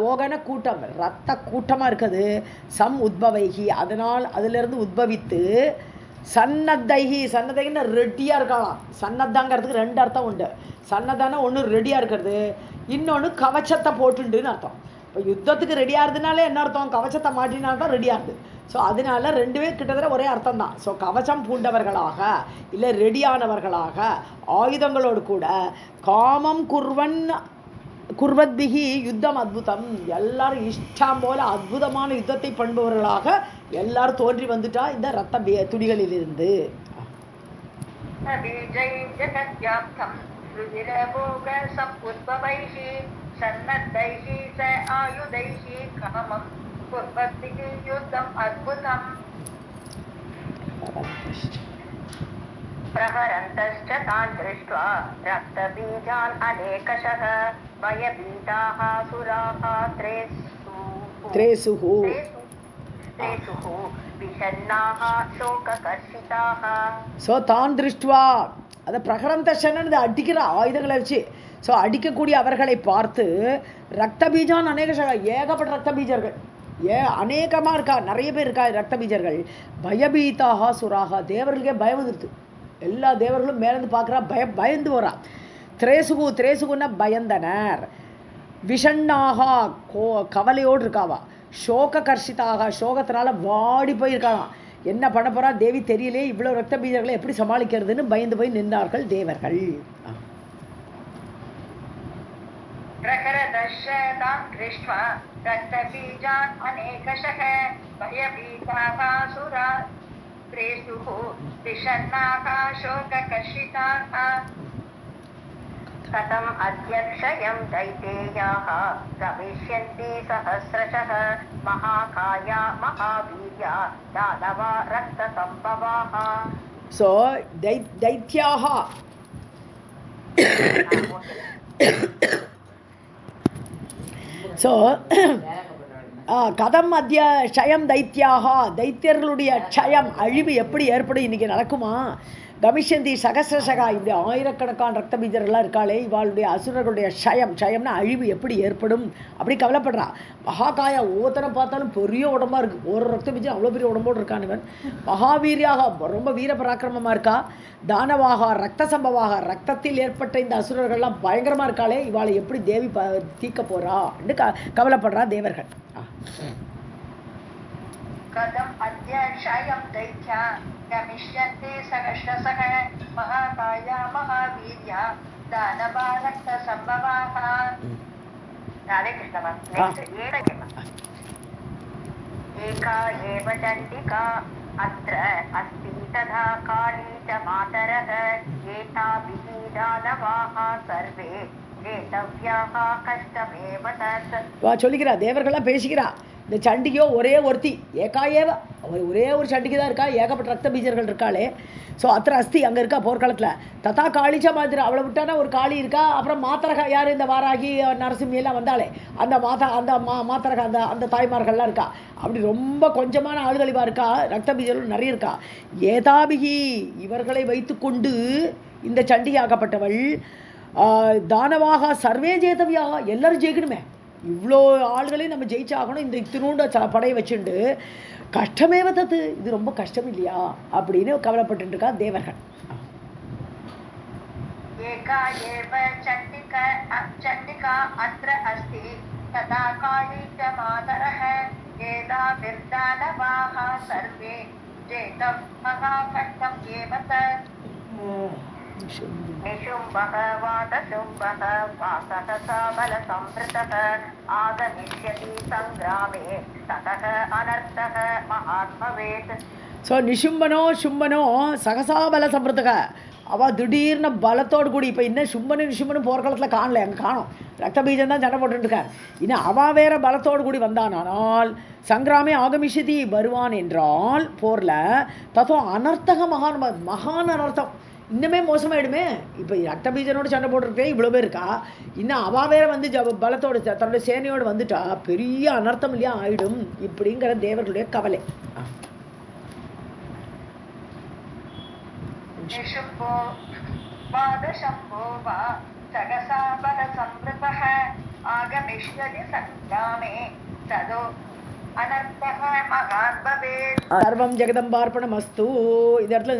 Speaker 1: ஓகன கூட்டம் ரத்த கூட்டமாக இருக்குது சம் உத்பவைகி அதனால் அதிலிருந்து உத்பவித்து சன்னத்தைன்னு ரெடியாக இருக்கலாம் சன்னத்தாங்கிறதுக்கு ரெண்டு அர்த்தம் உண்டு சன்னதான ஒன்று ரெடியாக இருக்கிறது இன்னொன்று கவச்சத்தை போட்டுண்டுன்னு அர்த்தம் இப்போ யுத்தத்துக்கு ரெடியாக இருந்ததுனாலே என்ன அர்த்தம் கவச்சத்தை மாட்டினால்தான் ரெடியாகுது ஸோ அதனால ரெண்டுமே கிட்டத்தட்ட ஒரே அர்த்தம் தான் ஸோ கவச்சம் பூண்டவர்களாக இல்லை ரெடியானவர்களாக ஆயுதங்களோடு கூட காமம் குர்வத்பிகி யுத்தம் அத்புதம் எல்லாரும் இஷ்டம் போல அற்புதமான யுத்தத்தை பண்ணுபவர்களாக எல்லாரும் தோன்றி வந்துட்டா இந்த ரத்த துடிகளிலிருந்து
Speaker 2: कुर्वन्ति युद्धम् अद्भुतम् प्रहरन्तश्च तान् दृष्ट्वा रक्तबीजान् अनेकशः भयभीताः सुराः
Speaker 1: त्रेषुः
Speaker 2: विषण्णाः शोककर्षिताः.
Speaker 1: ஸோ தான் திருஷ்டுவா அதை பிரகரந்தஷன்னு அடிக்கிற ஆயுதங்களை வச்சு ஸோ அடிக்கக்கூடிய அவர்களை பார்த்து ரத்த பீஜான் ஏகப்பட்ட ரத்த பீஜர்கள் அநேகமாக இருக்கா, நிறைய பேர் இருக்கா ரத்த பீஜர்கள். பயபீதாக சுராகா, தேவர்களுக்கே பயம் வந்துடுது. எல்லா தேவர்களும் மேலேருந்து பார்க்குறா, பயந்து வரா. திரேசுகுன்னா பயந்தனர். விஷண்ணாகா கவலையோடு இருக்காவா. சோக கர்ஷிதாக சோகத்தினால வாடி போயிருக்காங்க. என்ன பண்ண போறா தேவி தெரியலே, இவ்வளோ ரத்த பீஜர்களை எப்படி சமாளிக்கிறதுன்னு பயந்து போய் நின்றார்கள் தேவர்கள்.
Speaker 2: कथम् अध्यक्षयं दैतेयाः गमिष्यन्ति सहस्रशः महाकाया महावीर्या दानवा रक्तसम्भवाः.
Speaker 1: So दैत्याः கதம் அத்திய க்ஷயம் தைத்தியாக, தைத்தியர்களுடைய க்ஷயம் அழிவு எப்படி ஏற்படும் இன்னைக்கு நடக்குமா. கமிஷந்தி சகசிரசகா, இப்படி ஆயிரக்கணக்கான ரத்த பீஜர்கள்லாம் இருக்காளே, இவாளுடைய அசுரர்களுடைய க்ஷயம்னா அழிவு எப்படி ஏற்படும் அப்படி கவலைப்படுறா. மகாகாயா ஒவ்வொருத்தனை பார்த்தாலும் பெரிய உடம்பா இருக்கு. ஒரு ரத்த பீஜம் அவ்வளோ பெரிய உடம்போடு இருக்கான் இவன். மகாவீரியாக ரொம்ப வீர பராக்கிரமமாக இருக்கா. தானவாக ரத்த சம்பவாக, ரத்தத்தில் ஏற்பட்ட இந்த அசுரர்கள்லாம் பயங்கரமாக இருக்காளே, இவாளை எப்படி தேவி தீக்க போறா என்று கவலைப்படுறா தேவர்கள்.
Speaker 2: कथम् अध्यक्षयं दैत्या गमिष्यन्ति सहस्रशः महाकाया महावीर्या दानवा रक्तसम्भवाः. राधे कृष्ण. एका एव चण्डिका अत्र अस्ति तथा काली च मातरः एताभिः दानवाः सर्वे जेतव्याः कष्टमेव तत्.
Speaker 1: சொல்லிக்கிறா, தேவர்கள்லாம் பேசிக்கிறா. இந்த சண்டிகையோ ஒரே ஒருத்தி ஏகாயேவ, ஒரே ஒரு சண்டிகை தான் இருக்கா, ஏகப்பட்ட ரத்த பீஜர்கள் இருக்காளே. ஸோ அத்தனை அஸ்தி அங்கே இருக்கா போர்க்காலத்தில். தத்தா காளிச்சா மாதிரி அவளை விட்டானா ஒரு காளி இருக்கா. அப்புறம் மாத்தரகா யார், இந்த வாராகி நரசிம்மியெல்லாம் வந்தாலே அந்த மாத்தரகா அந்த தாய்மார்கள்லாம் இருக்கா. அப்படி ரொம்ப கொஞ்சமான ஆளுகளிவா இருக்கா, ரத்த பீஜர்கள் நிறைய இருக்கா. ஏதாபிகி இவர்களை வைத்து கொண்டு இந்த சண்டிகை ஆக்கப்பட்டவள் தானவாக சர்வே ஜெயதவியாக, எல்லாரும் ஜெயிக்கணுமே, இவ்வளோ ஆள்களையும் நம்ம ஜெயிச்சாகணும், இந்த இத்தினூண்ட படையை வச்சுண்டு கஷ்டமே வந்தது, இது ரொம்ப கஷ்டம் இல்லையா அப்படின்னு கவலைப்பட்டு இருக்கா தேவர்கள்.
Speaker 2: निशुम्भः वातशुम्भः वासहसा बलसंवृतः आगमिष्यति सङ्ग्रामे ततः अनर्थः महान् भवेत्.
Speaker 1: ஸோ நிஷும்பனோ சும்பனோ சகசாபல சம்பிரதக, அவள் திடீர்னு பலத்தோடு கூடி, இப்போ இன்னும் சும்பனும் நிஷும்பனும் போர்க்காலத்தில் காணல, அங்கே காணும், ரத்த பீஜம் தான் சண்டை போட்டுருக்கார். இன்னும் அவள் வேற பலத்தோடு கூடி வந்தானால் சங்கிராமே ஆகமிஷதி வருவான் என்றால் போரில் தத்தோ அனர்த்தக மகான் அனர்த்தம், இன்னுமே மோசமாயிடுமே. இப்போ ரத்த பீஜனோடு சண்டை போட்டுருக்கே இவ்வளோ பேர் இருக்கா, இன்னும் அவள் வேற வந்து பலத்தோடு தன்னுடைய சேனையோடு வந்துட்டா பெரிய அனர்த்தம் இல்லையா ஆயிடும் இப்படிங்கிற தேவர்களுடைய கவலை.
Speaker 2: निशुम्भो वादशम्भो वा सहसा बलसंवृतः आगमिष्यति सङ्ग्रामे ततो अनर्थः महान् भवेत्.
Speaker 1: सर्वं जगदम्बार्पणमस्तु. இந்த இடத்துல